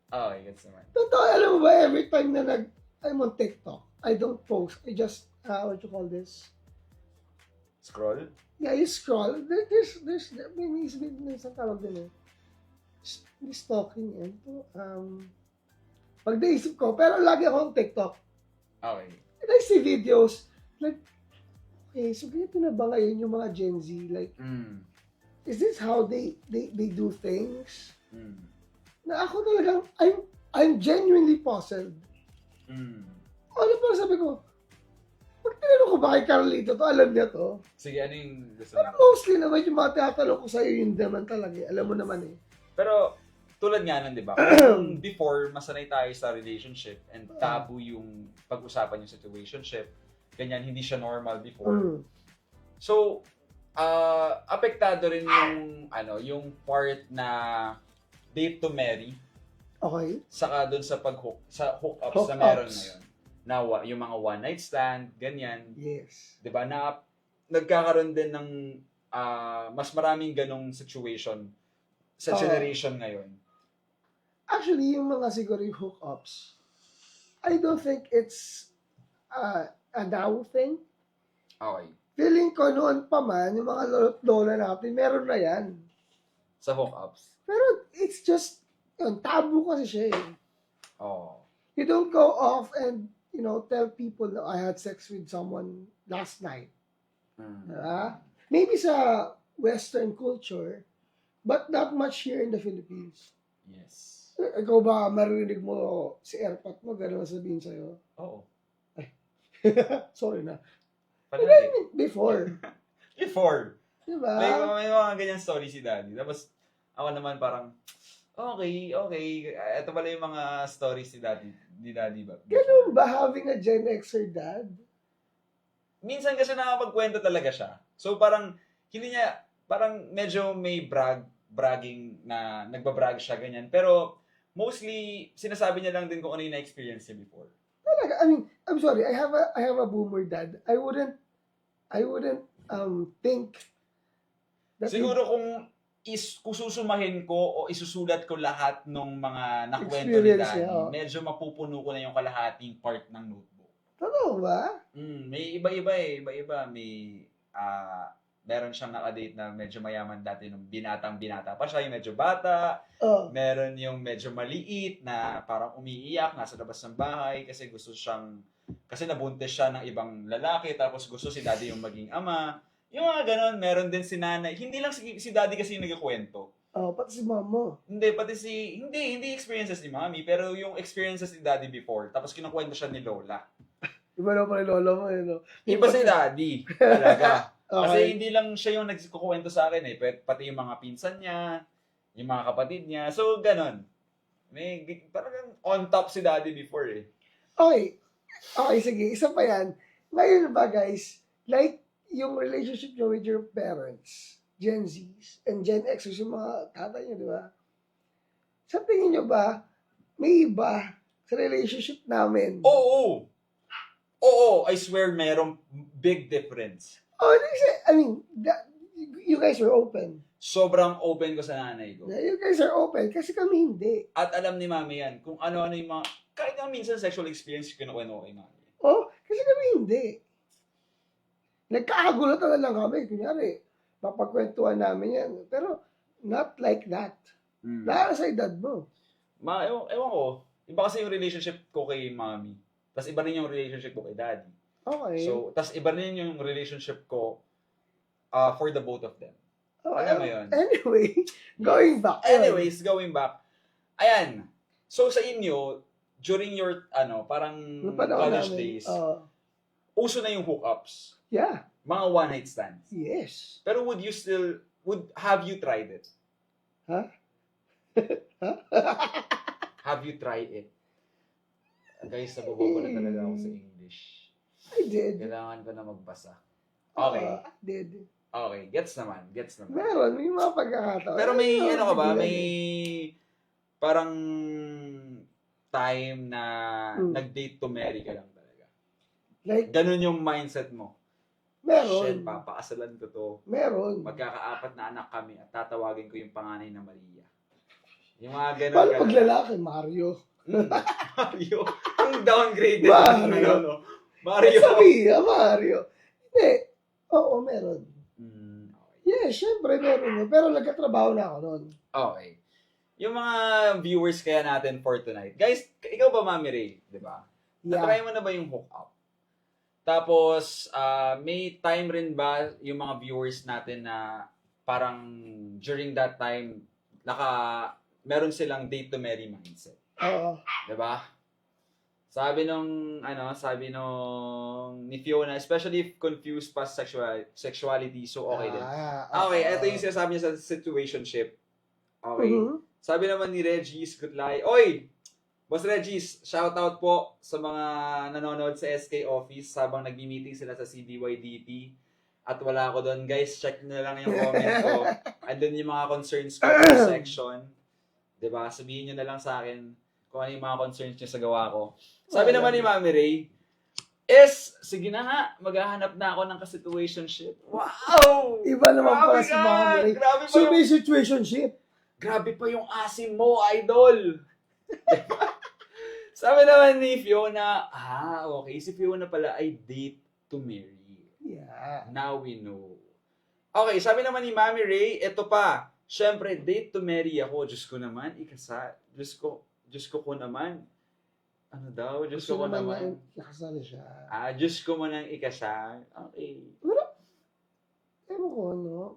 Okay, gets naman. Totoo, alam mo ba, every time na I'm on TikTok, I don't post. I just, what you call this? Scroll? Yeah, you scroll. There's may isang tawag din eh. Stalking yan. Pag naisip ko, pero lagi ako on TikTok. Okay. And I see videos, like, okay, so ganito na ba ngayon yung mga Gen Z? Like, is this how they do things? Na ako talagang, I'm genuinely puzzled. Ano pa sabi ko, pag tinanong ko ba kay Carlito to, alam niya to. Sige, ano yung gusto Pero mostly naman yung mga tinatanong ko sa'yo, yun naman talaga. Alam mo naman eh. Pero, tulad nga nun, di ba? Kung before, masanay tayo sa relationship and tabu yung pag-usapan yung situationship, ganyan, hindi siya normal before. So, apektado rin yung, yung part na date to marry. Okay. Saka dun sa hookups na meron ngayon. Na yung mga one night stand, ganyan. Yes. 'Di ba? Na nagkakaroon din ng mas maraming ganong situation sa generation ngayon. Actually, yung mga siguro yung hookups, I don't think it's a now thing. Okay. Feeling ko noon pa man, yung mga lolo't lola natin, meron na yan. Sa hookups. Pero it's just, tabu kasi siya eh. Oh. You don't go off and, tell people that I had sex with someone last night. Diba? Maybe sa Western culture, but not much here in the Philippines. Yes. Ikaw ba, marinig mo si airpot mo, gano'n sabihin sa'yo? Oo. Sorry na. Palagi. Before. Before. Diba? May mga ganyan story si Daddy. Tapos, ako naman parang, okay. Ito pala yung mga stories ni Daddy ba? Ganun ba having a Gen Xer dad? Minsan kasi nakapagkwento talaga siya. So parang, hindi niya, parang medyo may bragging na nagbabrag siya, ganyan. Pero, mostly, sinasabi niya lang din kung ano yung na-experience niya before. Talaga, I mean, I'm sorry, I have a boomer dad. I wouldn't think that Siguro kung susumahin ko o isusulat ko lahat ng mga nakwento ni Experience Daddy, niya, oh. medyo mapupuno ko na yung kalahating part ng notebook. Totoo ba? May iba-iba. Meron siyang nakadate na medyo mayaman dati nung binata pa siya, yung medyo bata. Oh. Meron yung medyo maliit na parang umiiyak, nasa labas ng bahay kasi nabuntis siya ng ibang lalaki, tapos gusto si Daddy yung maging ama. Yung mga ganon, meron din si nanay. Hindi lang si Daddy kasi yung nagkikwento. Oh, pati si mama. Hindi experiences ni Mami, pero yung experiences ni Daddy before, tapos kinukwento siya ni Lola. Iba na pala lola mo, no? Iba si Daddy, talaga. Okay. Kasi hindi lang siya yung nagkukwento sa akin pati yung mga pinsan niya, yung mga kapatid niya. So, ganon. Parang on top si Daddy before Okay, sige. Isa pa yan. Ngayon ba, guys, like, yung relationship nyo with your parents, Gen Zs, and Gen Xers, yung mga tatay nyo, di ba? Sa tingin nyo ba, may iba sa relationship namin? Oo, I swear merong big difference. I mean, you guys are open. Sobrang open ko sa nanay ko. You guys are open kasi kami hindi. At alam ni Mami yan, kung ano-ano yung mga, kahit nga minsan sexual experience, kinukwento ko kay Mami. Kasi kami hindi. Nagkakagulatan na lang kami. Kunyari, mapagkwentuhan namin yan. Pero, not like that. Lalo sa edad mo. Ewan ko. Iba kasi yung relationship ko kay Mami. Tapos iba rin yung relationship ko kay Daddy. Okay. So, tapos iba rin yung relationship ko for the both of them. Alam mo yun? Anyway, going back. Going back. Ayan. So, sa inyo, during your, parang college days, uso na yung hookups. Yeah. Mga one-night stands. Yes. Pero have you tried it? Huh? Have you tried it? Guys, nabubobo na talaga ako sa English. I did. Kailangan ko na magbasa. Okay. I did. Okay, gets naman. Meron, may mga pagkakataon. Pero may ka ba? May parang time na nag-date to marry ka lang talaga. Like, ganun yung mindset mo. Meron. Shit, papakasalan ko to. Meron. Magkakaapat na anak kami at tatawagin ko yung panganay na Maria. Yung mga ganun. Paano pag lalaki? Mario. Mario. Ang downgraded. Mario. Mario. Mario. Hindi. Oo, meron. Okay. Yeah, syempre meron. Pero nagkatrabaho na ako noon. Okay. Yung mga viewers kaya natin for tonight. Guys, ikaw ba, Mami Ray? Diba? Yeah. Na-try mo na ba yung hookup? Tapos, may time rin ba yung mga viewers natin na parang during that time, meron silang date to marry mindset? Oo. Diba? Sabi nung ni Fiona, especially if confused past sexuality, so okay din. Okay, ito yung sinasabi niya sa situationship. Okay. Sabi naman ni Regis Gutlay, oy! Boss Regis, shoutout po sa mga nanonood sa SK office habang nagmi-meeting sila sa CDYDP. At wala ako doon. Guys, check na lang yung comment ko. Andun yung mga concerns ko sa section. Diba? Sabihin nyo na lang sa akin kung ano yung mga concerns nyo sa gawa ko. Sabi naman ni Mami Ray, sige na nga, maghahanap na ako ng ka-situationship. Wow! Iba naman pala si Mami Ray. So may situationship. Grabe pa yung asim mo, idol! Sabi naman ni Fiona, okay, si Fiona pala ay date to marry. Yeah. Now we know. Okay, sabi naman ni Mami Ray, ito pa, syempre, date to marry ako. Diyos ko naman, ikasal. Diyos ko naman. Ano daw? Diyos ko naman. Ikasal siya. Diyos ko man ang ikasal. Okay. ewan ko, no?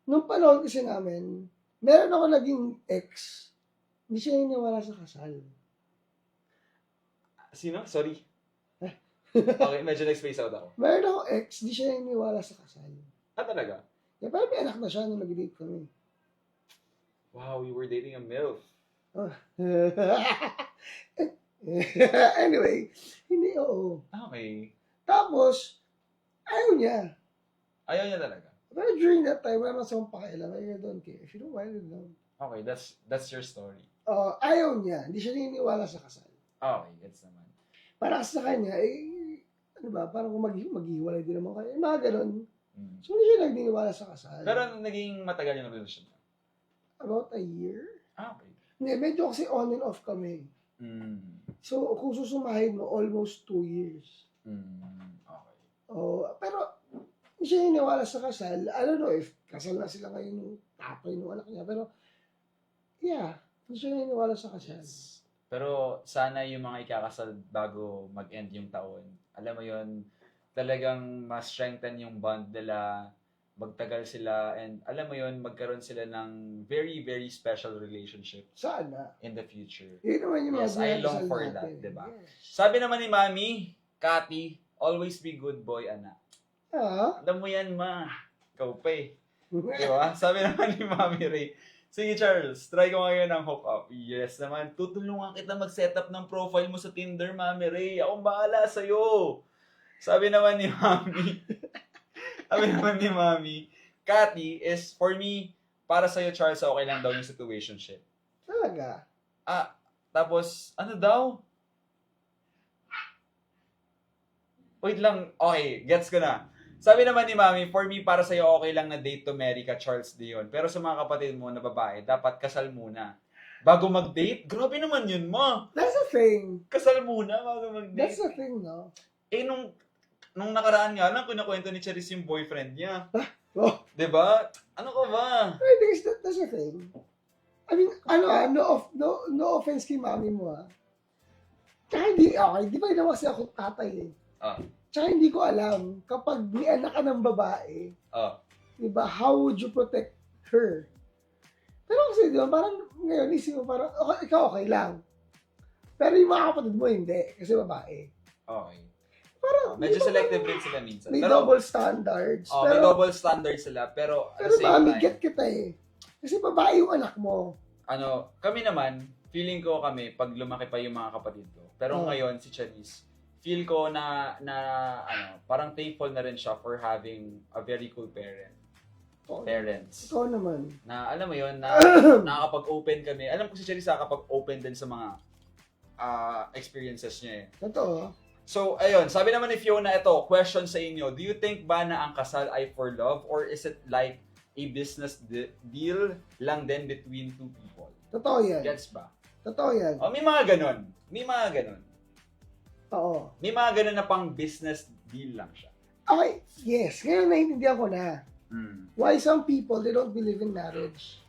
Nung panahon kasi namin, meron ako naging ex, hindi siya niniwala sa kasal. Sino? Sorry. Okay, medyo nag-space out ako. Meron ako ex, hindi siya niniwala sa kasal. Talaga? Kaya parang may anak na siya nung nag-date kami. Wow, you were dating a MILF. Anyway, hindi, oo. Okay. Tapos, ayaw niya. Ayaw niya talaga. Pero during that time, wala naman sa akong pakialam. I don't care. If you don't want it, don't. Okay, that's your story. Ayaw niya. Hindi siya naniniwala sa kasal. Okay, gets naman. Para sa kanya, ano ba, parang kung maghiwalay din naman kayo. Mga ganun. Mm. So, hindi siya naniniwala sa kasal. Pero naging matagal yung relasyon niya. About a year? Okay. Hindi, medyo kasi on and off kami. Mm. So, kung susumahin mo, almost 2 years. Okay. Pero, hindi siya naniniwala sa kasal. I don't know if kasal na sila ngayon ng tatay ng anak niya. Pero, yeah, hindi siya naniniwala sa kasal. Pero sana yung mga ikakasal bago mag-end yung taon, alam mo yon, talagang ma-strengthen yung bond nila, magtagal sila, and alam mo yon, magkaroon sila ng very, very special relationship Sana. in the future. Yun naman yung Yes, I long for that, diba? Sabi naman ni Mami, Cathy, always be good boy, anak. Alam mo yan, ma. Ikaw pa eh. Diba? Sabi naman ni Mami Ray, sige Charles, try ko ngayon ng hook-up. Yes naman, tutulungan kita mag-set up ng profile mo sa Tinder, Mami Ray. Akong bahala sa'yo. Sabi naman ni Mami, Cathy is, for me, para sa'yo Charles, okay lang daw yung situationship. Talaga? Tapos, ano daw? Wait lang, okay, gets ko na. Sabi naman ni Mami, for me, para sa'yo, okay lang na date to marry ka, Charles Dion. Pero sa mga kapatid mo na babae, dapat kasal muna. Bago mag-date? Grabe naman yun, ma. That's the thing. Kasal muna bago mag-date. That's the thing, no? Nung nakaraan nga lang, kinakwento ni Charis yung boyfriend niya. Oh. Diba? Ano ka ba? I think that's the thing. I mean, no offense kay Mami mo, ha? Tsaka hindi, okay, di ba yun kasi ako tatay eh. Tsaka hindi ko alam, kapag may anak ka ng babae, diba, how would you protect her? Pero kasi, diba, parang ngayon, isip mo parang, okay, ikaw okay lang. Pero yung mga kapatid mo, hindi. Kasi babae. Okay. Parang, medyo selective rin sila minsan. May pero, double standards. Pero, may double standards sila. Pero at the same Mami, time, get kita eh. Kasi babae yung anak mo. Kami naman, feeling ko kami, pag lumaki pa yung mga kapatid ko. Pero ngayon, si Charis, feel ko na parang thankful na rin siya for having a very cool parents. Ikaw naman. Na alam mo yun, na nakakapag-open kami. Alam ko si Charis nakakapag-open din sa mga experiences niya eh. Totoo. So, ayun, sabi naman ni Fiona, ito, question sa inyo. Do you think ba na ang kasal ay for love or is it like a business deal lang din between two people? Totoo yan. Gets ba? Totoo yan. May mga ganon. Oo. May mga ganun na pang business deal lang siya. Okay, yes. Ngayon naiintindihan ko na. Why some people, they don't believe in marriage.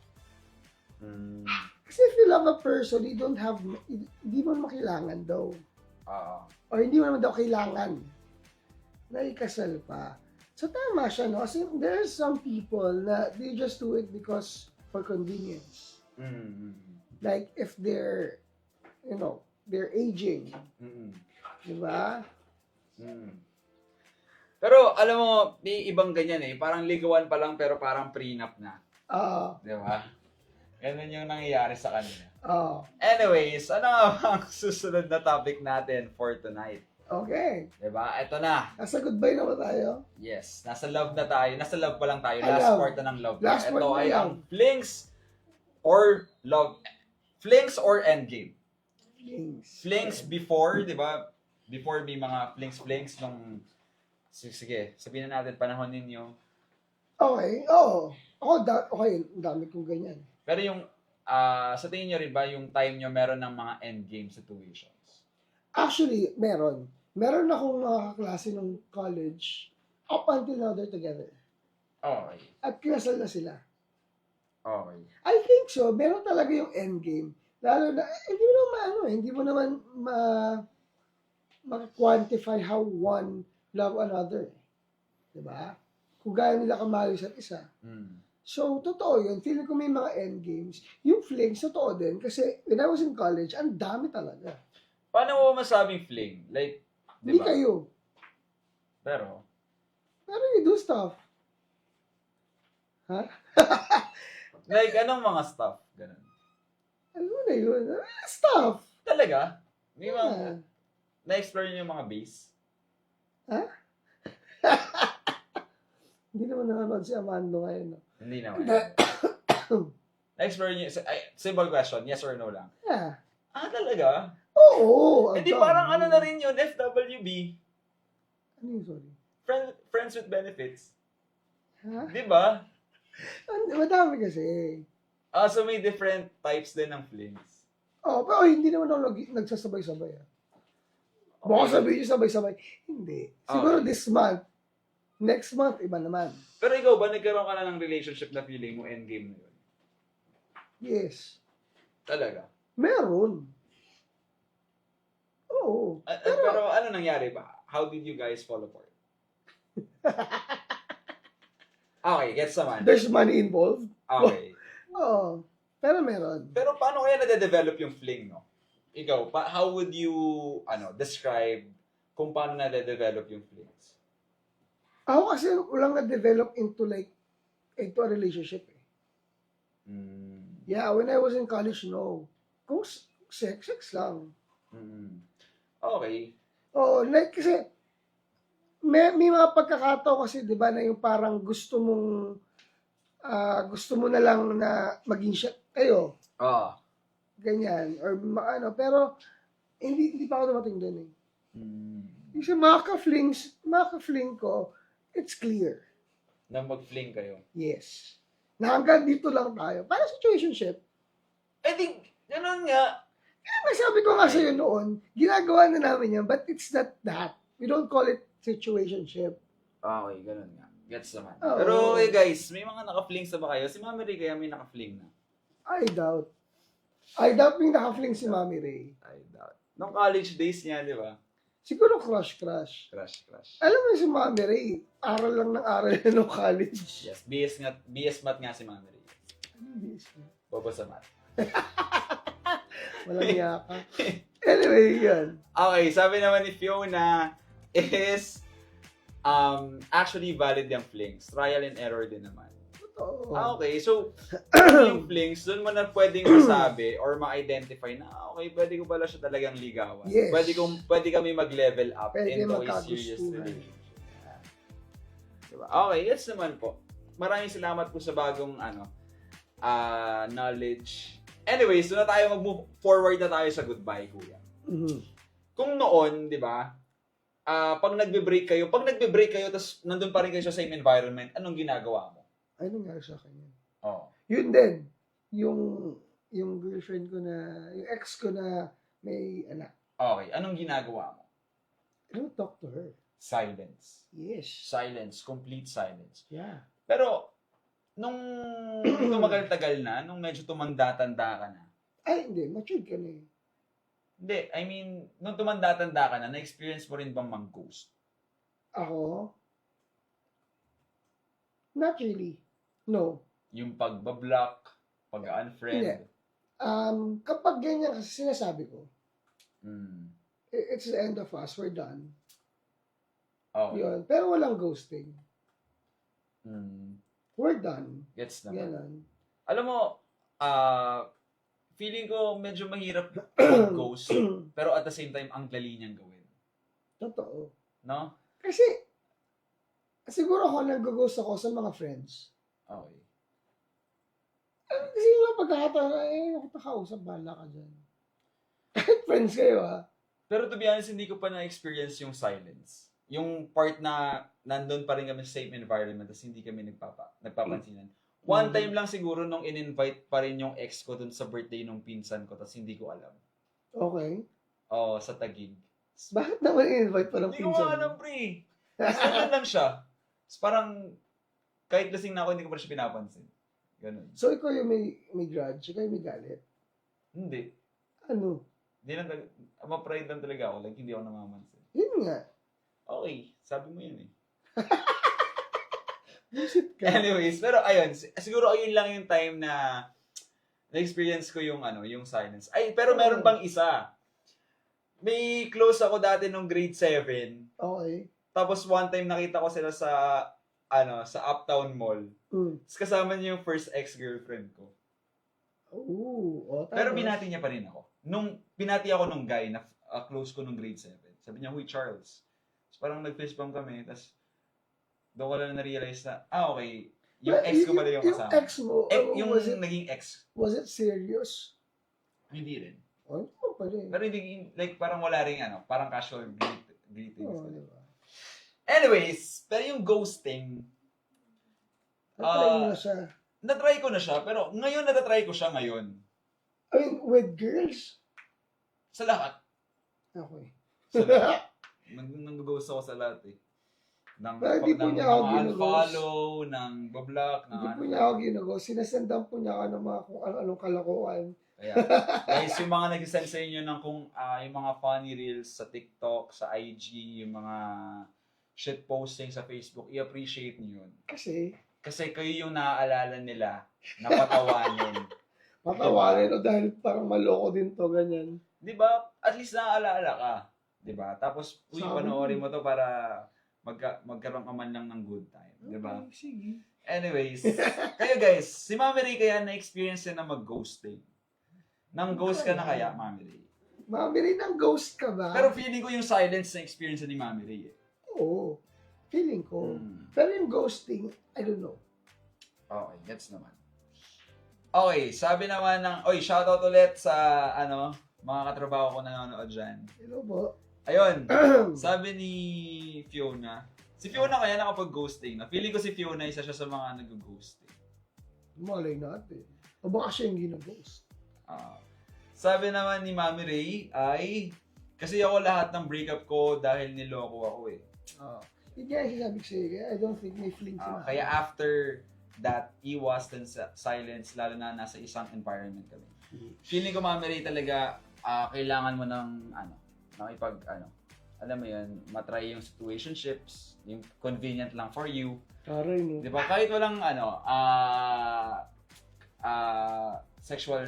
Kasi if you love a person, hindi mo naman kailangan daw. Or hindi mo naman daw kailangan na ikasal pa. So tama siya, no? Kasi there are some people na they just do it because for convenience. Like if they're, they're aging. Diba? Pero alam mo, may ibang ganyan eh. Parang ligawan pa lang pero parang prenup na. Diba? Ganun yung nangyayari sa kanila. Anyways, ano nga ba ang susunod na topic natin for tonight? Okay. Diba? Ito na. Nasa goodbye na ba tayo? Yes. Nasa love na tayo. Nasa love pa lang tayo. Last part na ng love. Ito ay ang flings or love. Flings or endgame? Flings before, diba? Before may mga flings nung... Sige, sabihin na natin, panahon ninyo. Okay, oo. Okay, ang dami kong ganyan. Pero yung, sa tingin nyo rin ba, yung time nyo meron ng mga endgame situations? Actually, meron. Meron akong mga kaklase ng college, up until now they're together. Okay. At kinasal na sila. Okay. I think so. Meron talaga yung endgame. Lalo na, hindi mo naman ma-quantify how one love another. Diba? Kung gaya nila kamahal isa't isa. So, totoo yun. Feeling ko may mga endgames. Yung flings, totoo din. Kasi when I was in college, ang dami talaga. Paano mo masabing fling? Like, Hindi diba? kayo. Pero you do stuff. Ha? like, anong mga stuff? Ganun. Ano na yun? Stuff. Talaga? May mga, Yeah. na-explore niyo yung mga base? Ha? Hindi naman nanonood si Amando ngayon. No? Hindi naman. Na-explore niyo, simple question, yes or no lang. Yeah. Talaga? Oo. Eh di parang ano na rin yun, FWB. Ano yun, sorry? Friends with benefits. Ha? Di ba? Madami kasi. So may different types din ng flings. Pero hindi naman ako nagsasabay-sabay. Baka sabihin niyo sabay-sabay. Hindi. Siguro this month. Next month, iba naman. Pero ikaw ba, nagkaroon ka na ng relationship na feeling mo endgame na yun? Yes. Talaga? Meron. Oo. Pero ano nangyari ba? How did you guys fall apart? Okay, gets naman. There's money involved. Okay. Oo. Pero meron. Pero paano kaya nade-develop yung fling, no? Ikaw, how would you describe kung paano nade-develop yung flings? Ako kasi walang na-develop into a relationship. Yeah, when I was in college, no. Kung sex lang. Okay. Kasi may mga pagkakataon kasi, 'di ba, na yung parang gusto mo na lang na maging kayo. Ganyan or pero hindi pa ako dumating doon eh. Kasi maka-fling ko, it's clear. Na mag-fling kayo? Yes. Na hanggang dito lang tayo. Para situationship. I think, ganun nga. Sabi ko nga sa'yo noon, ginagawa na namin yan, but it's not that. We don't call it situationship. Okay, ganun nga. Gets naman. Oo. Pero guys, may mga naka-flings na ba kayo? Si Mami Ray kaya may naka-fling na? I doubt may naka-fling si Mami Ray. I doubt. Nung college days niya, di ba? Siguro crush. Crush. Alam mo si Mami Ray, aral lang ng aral na no college. Yes, BS Math nga si Mami Ray. Ano yung BS mo? Bobo sa math. Walang niya ka. Anyway, yun. Okay, sabi naman ni Fiona is actually valid yung flings. Trial and error din naman. Totoo. Okay, so yung flings, doon mo na pwedeng masabi or ma-identify na okay, pwede ko pala siya talagang ligawan. Yes. Pwede kami mag-level up Pwede into a serious magkagustuhan. relationship. Diba? Okay, yes naman po. Maraming salamat po sa bagong knowledge. Anyways, doon na tayo mag-move forward na tayo sa goodbye, kuya. Kung noon, di ba, pag nagbe-break kayo, tapos nandun pa rin kayo sa same environment, anong ginagawa mo? Ay, nangyari sa akin yun. Yun din. Yung girlfriend ko yung ex ko na may anak. Okay, anong ginagawa mo? I don't talk to her. Silence. Yes. Silence, complete silence. Yeah. Pero, nung tumagal-tagal na, nung medyo tumanda-tanda ka na, Ay, hindi. Matured ka na eh. hindi, I mean, nung tumanda-tanda ka na, na-experience mo rin bang mag-ghost? Ako? Not really. No. Yung pag-block, pag-unfriend? Kapag ganyan kasi sinasabi ko, Mm. it's the end of us. We're done. Okay. Yun. Pero walang ghosting. Mm. We're done. Gets naman. Ganon. Alam mo, feeling ko medyo mahirap mag-ghost, pero at the same time, ang dali niyang gawin. Totoo. No? Kasi, siguro ako nag-ghost ako sa mga friends. Okay. Kasi yung mga pagkakataon, ako pakausap, bahala ka dyan. Kahit friends kayo, ha? Pero to be honest, hindi ko pa na-experience yung silence. Yung part na nandun pa rin kami sa same environment tapos hindi kami nagpapansinan. One time lang siguro nung in-invite pa rin yung ex ko dun sa birthday nung pinsan ko tapos hindi ko alam. Okay. Sa Taguig. Bakit naman in-invite pa ng Hindi ko pinsan? nga alam, pre. Tapos nandun lang siya. Tapos parang kahit lasing na ako, hindi ko pa siya pinapansin. Ganun. So, ikaw yung may grudge, ikaw yung may galit. Hindi. Ano? Hindi lang talaga. Ma-pride lang talaga ako. Like, hindi ako namamansin. Yun nga. Okay. Sabi mo yun eh. Bullshit ka. Anyways, pero ayun, siguro ayun lang yung time na na-experience ko yung yung silence. Ay, pero meron pang isa. May close ako dati nung grade 7. Okay. Tapos one time nakita ko sila sa sa Uptown Mall. Tapos kasama niya yung first ex-girlfriend ko. Pero binati niya pa rin ako. Binati ako nung guy na close ko nung grade 7. Sabi niya, "Huy, Charles." Tapos parang nag-fist bump kami. Tapos doon ko lang na-realize na, okay, yung ex ko pala yung kasama. Yung ex mo, yung naging ex. Was it serious? Hindi rin. Oh, pala eh. Pero hindi, like, parang wala rin, parang casual greetings. Diba? Anyways, pero yung ghosting, Na-try mo na siya. na-try ko na siya, pero ngayon na-try ko siya ngayon. I mean, with girls? Sa lahat. Okay. Sa lahat. Nag-ghost ako sa lahat eh. Nang unfollow, nang bablock, Hindi po niya ako ginagawa. Sinasendan po niya ako ng mga kung ano-anong kalakuan. Kaya, guys, yung mga nag-send sa inyo ng yung mga funny reels sa TikTok, sa IG, yung mga shit posting sa Facebook, i-appreciate niyo yun. Kasi kayo yung naaalala nila na patawanin. Patawanin o dahil parang maloko din to, ganyan. Di ba? At least naaalala ka. Di ba? Tapos, panoorin mo to para magkaroon ka man lang ng good time. Di ba? Okay, sige. Anyways, kayo guys, si Mami Ray kaya na-experience na mag-ghosting. Nang ghost ka na kaya, Mami Ray? Mami Ray, nang ghost ka ba? Pero feeling ko yung silence na experience ni Mami Ray eh. Oo. Feeling ko. Pero yung ghosting, I don't know. Okay, gets naman. Okay, sabi naman shoutout ulit sa, mga katrabaho ko na nanonood dyan. Hello po. Ayun, sabi ni Fiona. Si Fiona kaya nakapag-ghosting na. Feeling ko si Fiona isa siya sa mga nag-ghosting. Malay natin. O baka siya yung gina-ghost. Sabi naman ni Mami Ray ay, kasi ako lahat ng breakup ko dahil niloko ako eh. Hindi nga sinasabi ko sa'yo, I don't think may feelings na. Kaya after that, iwas and silence, lalo na nasa isang environment kami. Feeling ko, Mami Ray, talaga, kailangan mo ng, alam mo yun, matry yung situationships, yung convenient lang for you. Taray, no? Di ba? Kahit walang, sexual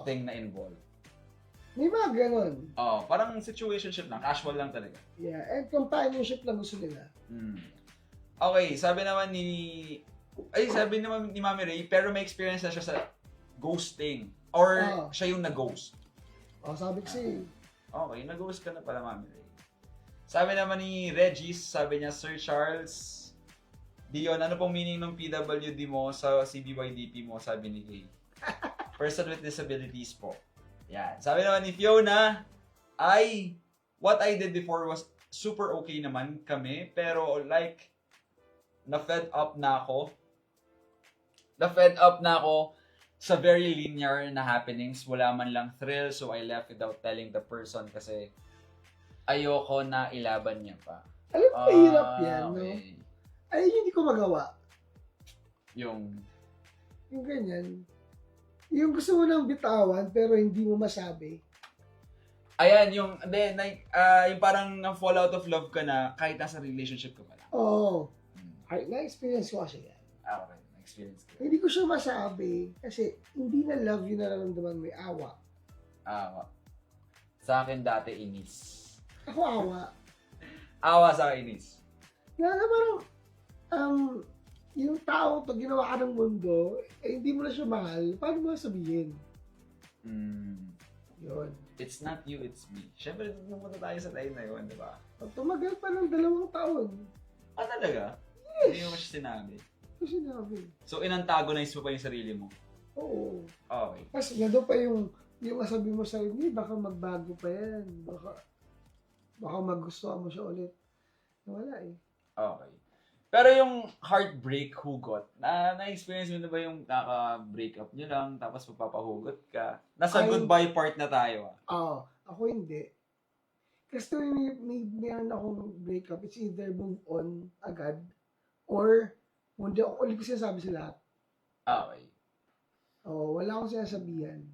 thing na involved. May mga ganon. Parang situationship lang, casual lang talaga. Yeah, and companionship lang gusto nila. Okay, sabi naman ni Mami Ray, pero may experience na siya sa ghosting. Or siya yung nag-ghost. Sabi ko sa'yo. Okay, nag-ghost ka na pala, Mami Ray. Sabi naman ni Regis, sabi niya, Sir Charles, Dion, ano pong meaning ng PWD mo sa CBYDP mo, sabi ni Kay? Person with disabilities po. Yan. Sabi naman ni Fiona, what I did before was super okay naman kami, pero like, na-fed up na ako sa very linear na happenings. Wala man lang thrill, so I left without telling the person kasi ayoko na ilaban niya pa. Alam mo, mahirap yan, no? Okay. Ay, hindi ko magawa. Yung ganyan. Yung gusto mo nang bitawan, pero hindi mo masabi. Ayan, yung parang fall out of love ka na kahit nasa relationship ka pa lang. Na-experience ko kasi yan. Okay, na-experience ko. Hindi ko siya masabi kasi hindi na love yung nararamdaman, may awa. Sa akin dati, inis. Ako awa. Awa sa akin, inis. Parang, yung tao, pag ginawa ka ng mundo, hindi mo na siya mahal, paano mo sabihin? Yun. It's not you, it's me. Siyempre, namunta tayo sa line na yun, di ba? Tumagal pa ng 2 taon. Talaga? Yes. Hindi mo siya sinabi. Hindi sinabi. So, inantagonize mo pa yung sarili mo? Oo. Okay. Kasi nandun pa yung sabi mo sa sarili, baka magbago pa yan. Baka magustuhan mo siya ulit. Wala eh. Okay. Pero yung heartbreak hugot, na-experience mo na ba yung naka-break up nyo lang, tapos mapapahugot ka? Nasa goodbye part na tayo. Ako hindi. Kasi meron akong breakup, it's either move on agad, or hindi ako ulit ko sinasabi sa lahat. Okay. Wala akong sinasabihan.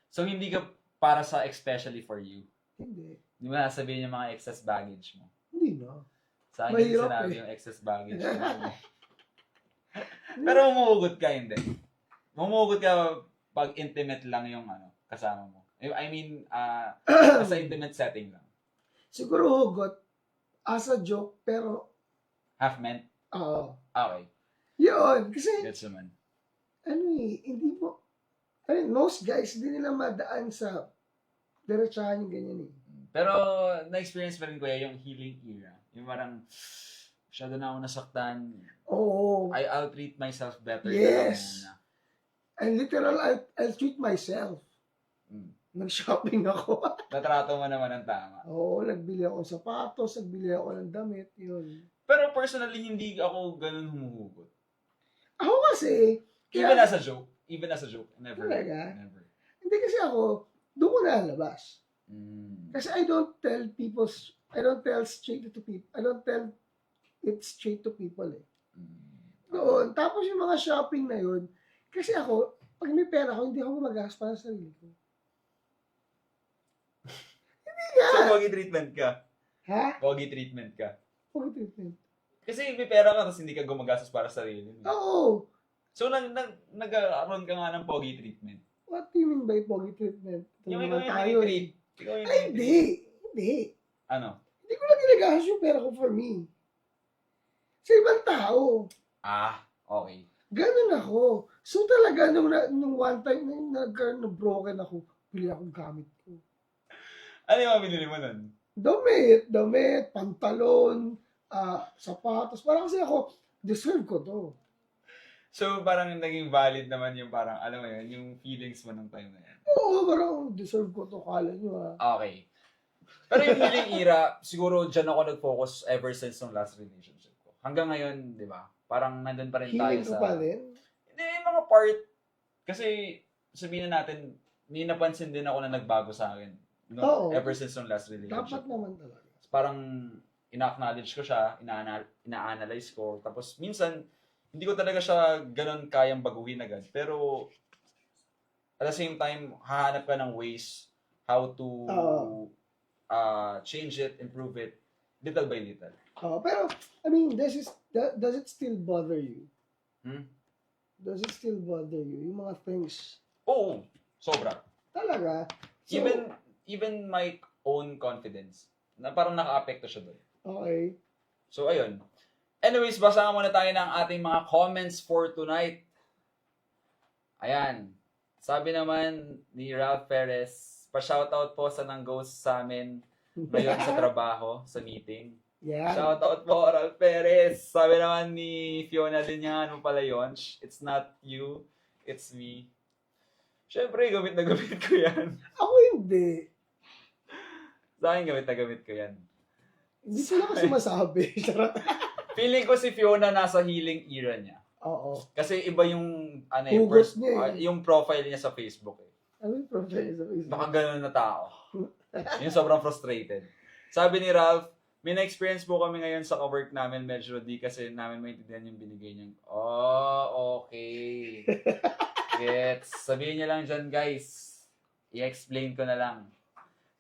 So, hindi ka para sa especially for you? Hindi. Hindi mo nasabihin yung mga excess baggage mo? Hindi na. Sa akin, mahirap sinabi yung excess baggage mo. Pero humuhugot ka, hindi. Humuhugot ka pag intimate lang yung kasama mo. I mean, sa intimate setting lang. Siguro hugot as a joke, pero Half meant? oo. Okay. Yun, kasi Gets naman. hindi mo, most guys, hindi nila madaan sa diretsahan yung ganyan eh. Pero, na-experience pa rin ko yung healing era. Yung parang, masyado na ako nasaktan. Oo. I'll treat myself better. Yes. And literal, I'll treat myself. Mm. Nag-shopping ako. Natrato mo naman ang tama. Oo, nagbili ako ng sapatos, nagbili ako ng damit, yun. Pero personally, hindi ako ganun humuhugot. Ako kasi, Even as a joke. Never. Talaga? Never. hindi kasi ako, doon ko nalabas. Mm. Kasi I don't tell straight to people. I don't tell it straight to people eh. Doon. Tapos yung mga shopping na yun, kasi ako, pag may pera ko, hindi ako gumagastos para sa sarili ko. Hindi nga. So, pogi treatment ka? Ha? Pogi treatment ka? Pogi treatment. Kasi may pera ka, tapos hindi ka gumagastos para sa sarili mo. Oo. So, nag-aaroon ka nga ng pogi treatment. What do you mean by pogi treatment? Ito Yung naman ikaw tayo yung eh. treat. Ikaw yung Ay, hindi. Hindi. Ano? Hindi ko lang ginagastos yung pera ko for me. Sa ibang tao. Ah, okay. Ganun ako. So talaga, nung one time na broken ako, pili akong gamit ko. Ano yung binili mo nun? Damit, pantalon, sapatos. Parang kasi ako, deserve ko to. So, parang naging valid naman yung parang, alam mo yun, yung feelings mo nung time na yan. Oo, parang deserve ko to. Kala nyo Okay. Pero yung healing era, siguro dyan ako nag-focus ever since nung last relationship ko. Hanggang ngayon, di ba? Parang nandun pa rin tayo Healing ko sa... pa rin. Hindi, yung mga part. Kasi, sabihin na natin, may napansin din ako na nagbago sa akin. No? Oo. Ever since nung last relationship. Dapat naman talaga. Parang, ina-acknowledge ko siya, ina-analyze ko. Tapos, minsan, hindi ko talaga siya ganun kayang baguhin agad. Pero, at the same time, hahanap ka ng ways how to change it, improve it, little by little. Pero, I mean, does it still bother you? Does it still bother you? Yung mga things. Oo, sobra. Talaga? So, Even my own confidence, na parang naka-apekto siya doon. okay. So, ayun. Anyways, basahan muna tayo ng ating mga comments for tonight. Ayan. Sabi naman ni Ralph Perez, pa-shoutout po sa nang-ghost sa amin ngayon sa trabaho, sa meeting. Yeah. Shoutout po, Ralph Perez. Sabi naman ni Fiona din niya, ano pala yun? It's not you, it's me. Siyempre, gamit na gamit ko yan. Ako hindi. Sa akin, gamit na gamit ko yan. Hindi sila kasi masabi. Feeling ko si Fiona nasa healing era niya. Oo. Kasi iba yung Hugot niya yung profile niya sa Facebook eh. Ano yung profile sa Facebook? Baka ganun na tao. Yung sobrang frustrated. Sabi ni Ralph, may na-experience po kami ngayon sa ka-work namin, medyo di kasi namin maintindihan yung binigay niya. Oh, okay. Gets. Sabihin niya lang dyan, guys. I-explain ko na lang.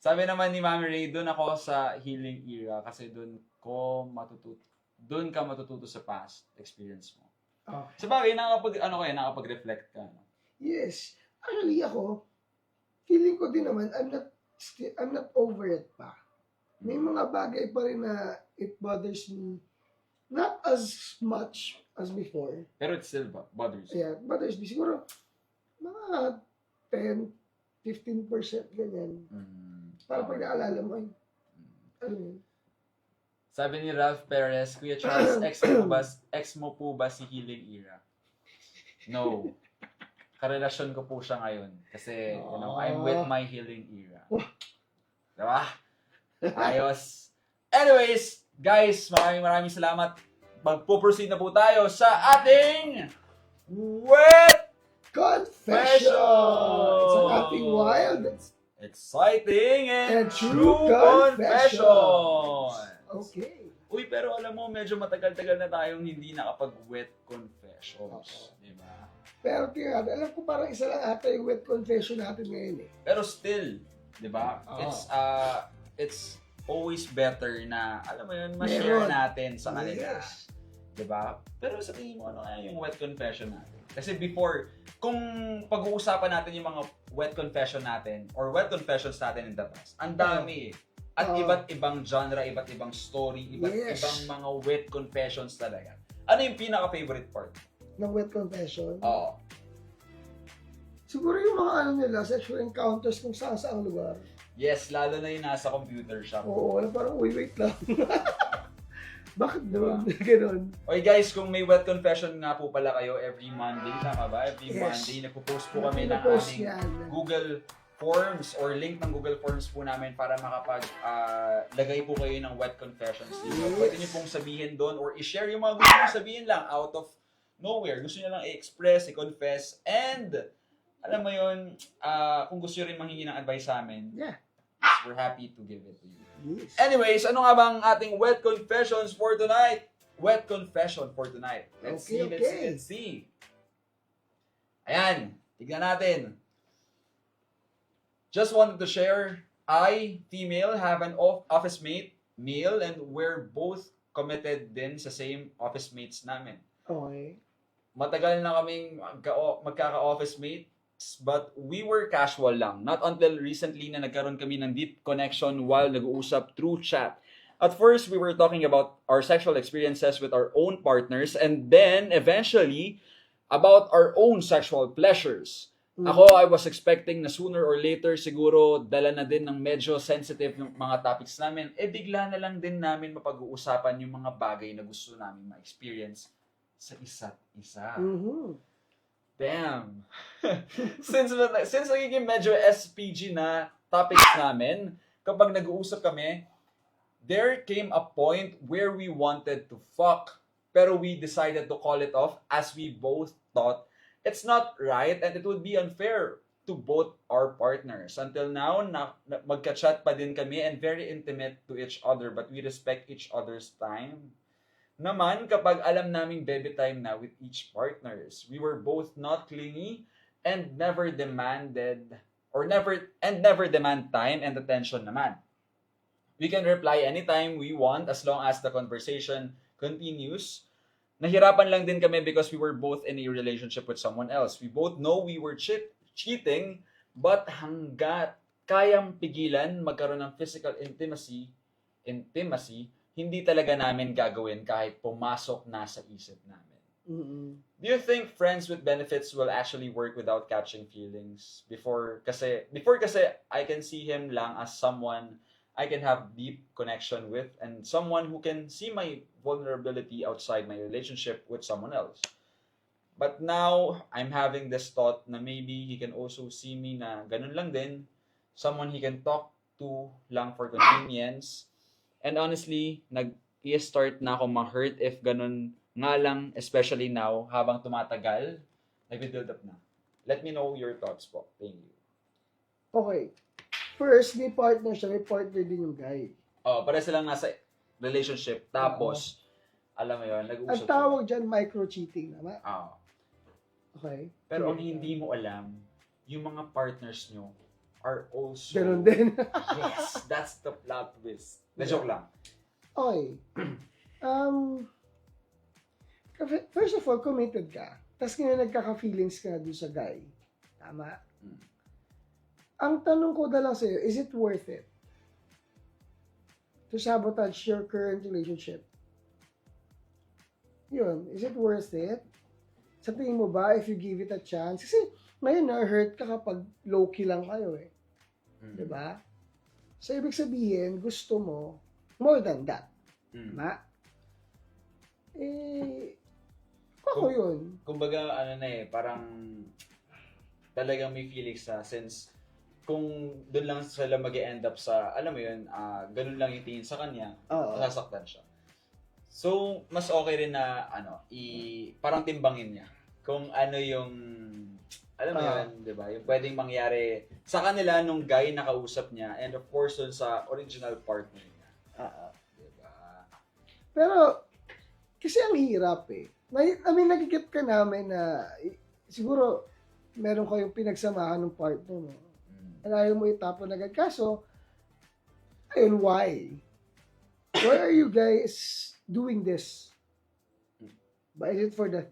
Sabi naman ni Mami Ray, doon ako sa healing era kasi doon ka matututo sa past experience mo. Okay. Sabagay, nakapag-reflect ka. No? Yes. Actually, ako, feeling ko din naman, I'm not over it pa. May mga bagay pa rin na it bothers me. Not as much as before. Pero it still bothers you. Yeah, bothers me. Siguro, mga 10-15% ganyan. Para pag naalala mo, ano yun? Sabi ni Ralph Perez, Kuya Charles, ex mo po ba si healing era? No. Karelasyon ko po siya ngayon. Kasi, I'm with my healing era. Diba? Ayos. Anyways, guys, maraming salamat. Magpo-proceed na po tayo sa ating Wet Confession! It's an ating wild, exciting and true confession! Okay. Uy, pero alam mo, medyo matagal-tagal na tayong hindi nakapag-wet confessions. Diba? Pero tingnan, alam ko parang isa lang ata yung wet confession natin ngayon eh. Pero still, diba? It's always better na, alam mo yun, ma-share Meron. natin sa kanila. Yes. Diba? Pero sa tingin mo, ano kaya yung wet confession natin? Kasi before, kung pag-uusapan natin yung mga wet confession natin or wet confessions natin in the past, ang dami eh. At iba't ibang genre, iba't ibang story, iba't ibang mga wet confessions talaga. Ano yung pinaka-favorite part? Ng wet confession? Oo. Siguro yung mga ano nila, sexual encounters kung saan-saang lugar. Yes, lalo na yung nasa computer shop. Oo, parang, wait lang. Bakit naman gano'n? Okay guys, kung may wet confession nga po pala kayo every Monday, tama ba? Every Monday, nagpo-post po kami ng aming Google Forms or link ng Google Forms po namin para makapag-lagay po kayo ng wet confessions dito. Pwede niyo pong sabihin doon or i-share yung mga gusto niyo sabihin lang out of nowhere. Gusto niyo lang i-express, i-confess, and alam mo yun, kung gusto niyo rin manghingi ng advice sa amin, we're happy to give it to you. Yes. Anyways, ano nga bang ating wet confessions for tonight? Wet confession for tonight. Let's see. Ayan, tignan natin. Just wanted to share, I, female, have an office mate, male, and we're both committed din sa same office mates namin. Okay. Matagal na kaming magkaka-office mate, but we were casual lang. Not until recently na nagkaroon kami ng deep connection while nag-uusap through chat. At first, we were talking about our sexual experiences with our own partners and then eventually about our own sexual pleasures. Ako, I was expecting na sooner or later siguro dala na din ng medyo sensitive ng mga topics namin. Bigla na lang din namin mapag-uusapan yung mga bagay na gusto namin ma-experience sa isa't isa. Damn. since nagiging medyo SPG na topics namin, kapag nag-uusap kami, there came a point where we wanted to fuck, pero we decided to call it off as we both thought it's not right and it would be unfair to both our partners. Until now, magka-chat pa din kami and very intimate to each other, but we respect each other's time. Naman, kapag alam naming baby time na with each partners, we were both not clingy and never demand time and attention naman. We can reply anytime we want as long as the conversation continues. Nahirapan lang din kami because we were both in a relationship with someone else. We both know we were cheating, but hanggat kayang pigilan magkaroon ng physical intimacy, hindi talaga namin gagawin kahit pumasok na sa isip namin. Do you think friends with benefits will actually work without catching feelings? Before kasi I can see him lang as someone I can have deep connection with and someone who can see my vulnerability outside my relationship with someone else. But now, I'm having this thought na maybe he can also see me na ganun lang din, someone he can talk to lang for convenience. And honestly, nag-i-start na ako ma-hurt if ganun nga lang, especially now, habang tumatagal, nag-build up na. Let me know your thoughts po. Thank you. Okay. First, may partner siya, may partner din yung guy. Pare silang nasa relationship, tapos, alam mo yun, nag-uusap. Ang tawag dyan, micro-cheating naman. Okay. Pero ang hindi mo alam, yung mga partners nyo are also... Ganun din. Yes, that's the plot twist. Na-joke lang. Okay. First of all, committed ka. Tapos ngayon nagkaka-feelings ka na doon sa guy. Tama? Ang tanong ko na lang sa'yo, is it worth it to sabotage your current relationship? Yun, is it worth it? Sa tingin mo ba, if you give it a chance? Kasi ngayon na-hurt ka kapag low-key lang kayo eh. Diba? So, ibig sabihin, gusto mo more than that. Diba? Ako yun. Kumbaga, parang talagang may feelings na since kung doon lang sila mag-end up sa, alam mo yun, ganun lang yung tingin sa kanya, sasaktan siya. So, mas okay rin na, parang timbangin niya. Kung ano yung, alam mo yun, di ba? Yung pwedeng mangyari sa kanila nung guy na kausap niya and of course dun sa original partner niya. Diba? Pero, kasi ang hirap eh. Nagigit ka namin na, siguro, meron kayong pinagsamahan ng partner mo. And ayaw mo itapon agad. Kaso, ayun, why? Why are you guys doing this? But is it for the,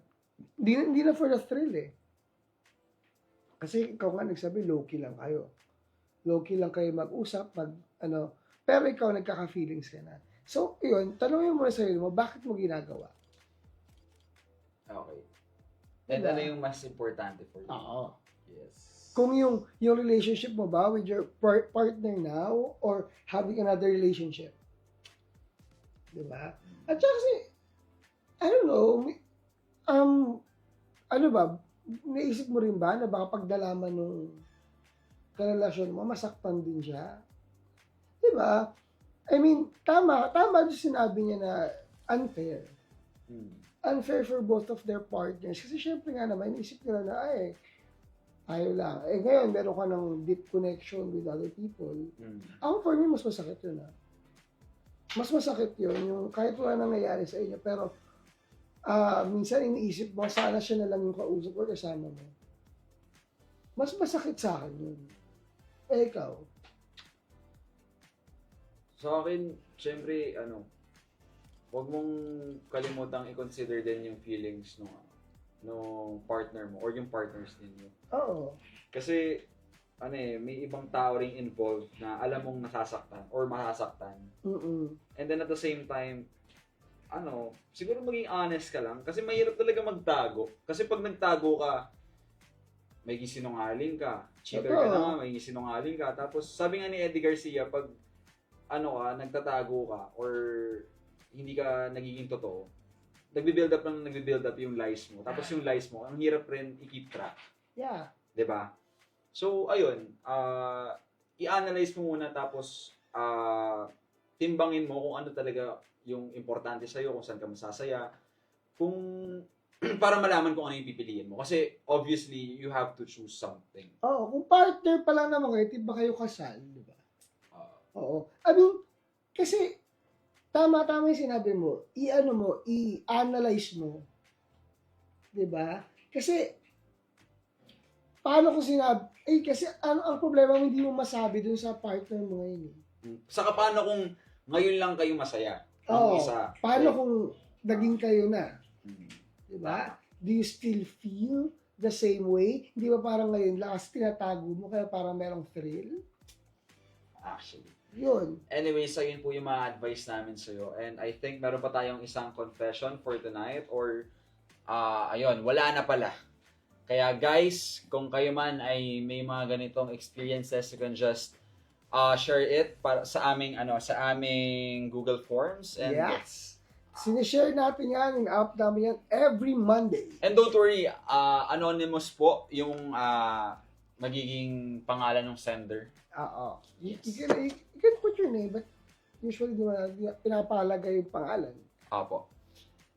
hindi na for the thrill eh. Kasi ikaw nga nagsabi, low-key lang kayo. Low-key lang kayo mag-usap, pero ikaw nagkaka-feelings ka na. So, yun, tanongin mo na sa sarili mo, bakit mo ginagawa? Okay. And Diba? ano yung mas importante for you? Oo. Yes. Kung yung relationship mo ba with your partner now or having another relationship. Diba? At saka kasi, I don't know, ano ba, naisip mo rin ba na baka pagdalaman nung karelasyon mo, masaktan din siya? Diba? I mean, tama yung sinabi niya na unfair. Unfair for both of their partners. Kasi syempre nga naman, naisip nila na, ayaw lang. Ngayon, meron ka ng deep connection with other people. Ako, for me, mas masakit yun. Mas masakit yun, yung kahit wala nangyayari sa inyo, pero minsan iniisip mo, sana siya na lang yung kausap o kasama mo. Mas masakit sa akin yun. Ikaw? Sa akin, syempre, huwag mong kalimutang i-consider din yung feelings nung partner mo or yung partners ninyo. Oo. Kasi, may ibang tao ring involved na alam mong nasasaktan or masasaktan. And then at the same time, siguro maging honest ka lang kasi mahirap talaga magtago. Kasi pag nagtago ka, may sinungaling ka. Cheater ka na nga, may sinungaling ka. Tapos sabi nga ni Eddie Garcia, pag nagtatago ka or hindi ka nagiging totoo, nagbi-build up yung lies mo. Tapos yung lies mo, ang hirap rin i-keep track. Yeah. 'Di ba? So, ayun, i-analyze mo muna tapos timbangin mo kung ano talaga yung importante sa'yo, kung saan ka masasaya, kung para malaman kung ano yung pipiliin mo. Kasi, obviously, you have to choose something. Oo, kung partner pa lang naman kayo, di ba kayo kasal, di ba? Oo. I mean, kasi, tama yung sinabi mo, i-analyze mo. Di ba? Kasi, paano ko sinabi, kasi ang problema mo, hindi mo masabi dun sa partner mo ngayon. Saka paano kung ngayon lang kayo masaya? Oo. Isa. Paano kung naging kayo na? Di ba? Do you still feel the same way? Hindi ba parang ngayon lang kasi tinatago mo kaya parang merong thrill? Actually. Yun. Anyways, ayun po yung mga advice namin sa'yo. And I think meron pa tayong isang confession for tonight or ayun, wala na pala. Kaya guys, kung kayo man ay may mga ganitong experiences, you can just share it para sa aming Google Forms. And yes. Sinishare natin yan, in-up namin yan every Monday. And don't worry, anonymous po yung magiging pangalan ng sender. Oo. Yes. You can put your name, but usually di ba pinapalagay yung pangalan. Opo.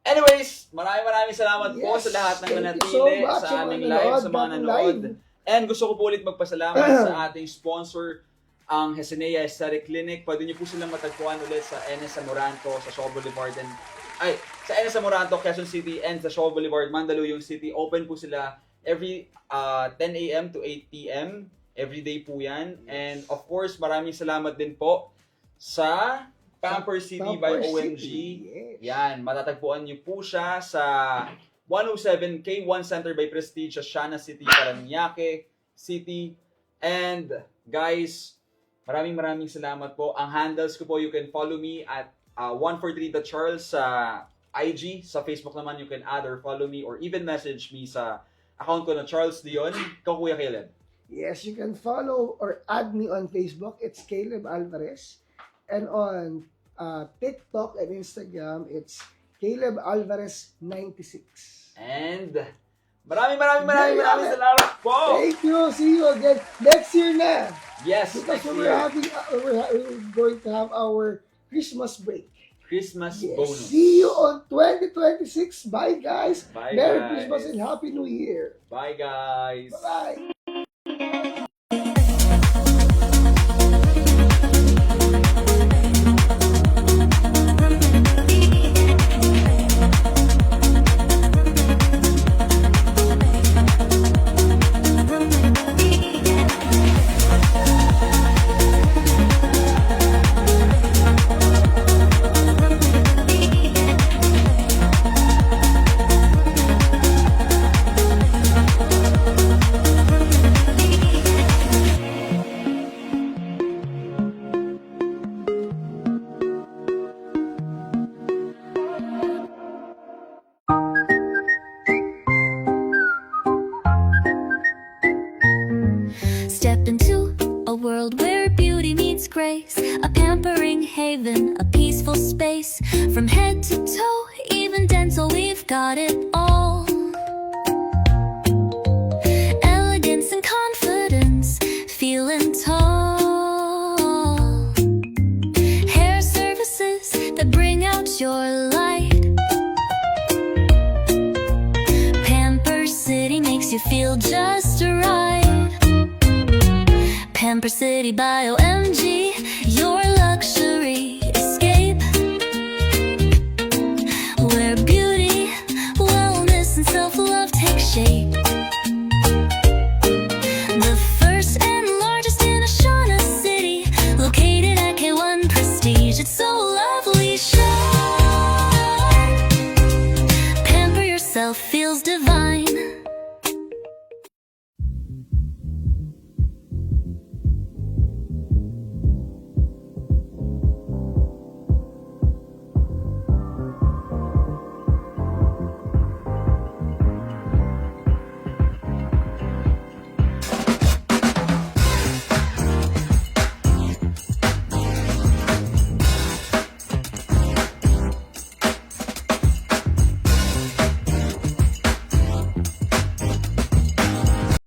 Anyways, maraming salamat po sa lahat ng nanatili sa aming live, sa mga nanood. And gusto ko po ulit magpasalamat sa ating sponsor, ang Hesenea Aesthetic Clinic. Pwede niyo po silang matagpuan ulit sa NS Amoranto, sa Shaw Boulevard, sa NS Amoranto, Quezon City, and sa Shaw Boulevard, Mandaluyong City. Open po sila every 10 a.m. to 8 p.m. Every day po yan. Yes. And of course, maraming salamat din po sa Pampers City by OMG. Yes. Yan, matatagpuan niyo po siya sa 107 K1 Center by Prestige sa Siana City, Parañaque City. And guys, maraming salamat po. Ang handles ko po, you can follow me at 143thecharles sa IG. Sa Facebook naman, you can add or follow me or even message me sa account ko na Charles Dion. Ikaw, Kuya Caleb. Yes, you can follow or add me on Facebook. It's Caleb Alvarez. And on TikTok and Instagram, it's Caleb Alvarez 96. And maraming salamat po. Thank you. See you again next year na. Yes, because next we're year. going to have our Christmas break. Christmas bonus. See you on 2026. Bye, guys. Bye, Merry guys. Christmas and Happy New Year. Bye, guys. Bye. Step into a world where beauty meets grace, a pampering haven, a peaceful space. From head to toe, even dental, we've got it all. Elegance and confidence, feeling tall. Hair services that bring out your light. Pamper City makes you feel just right. Pamper City by OMG,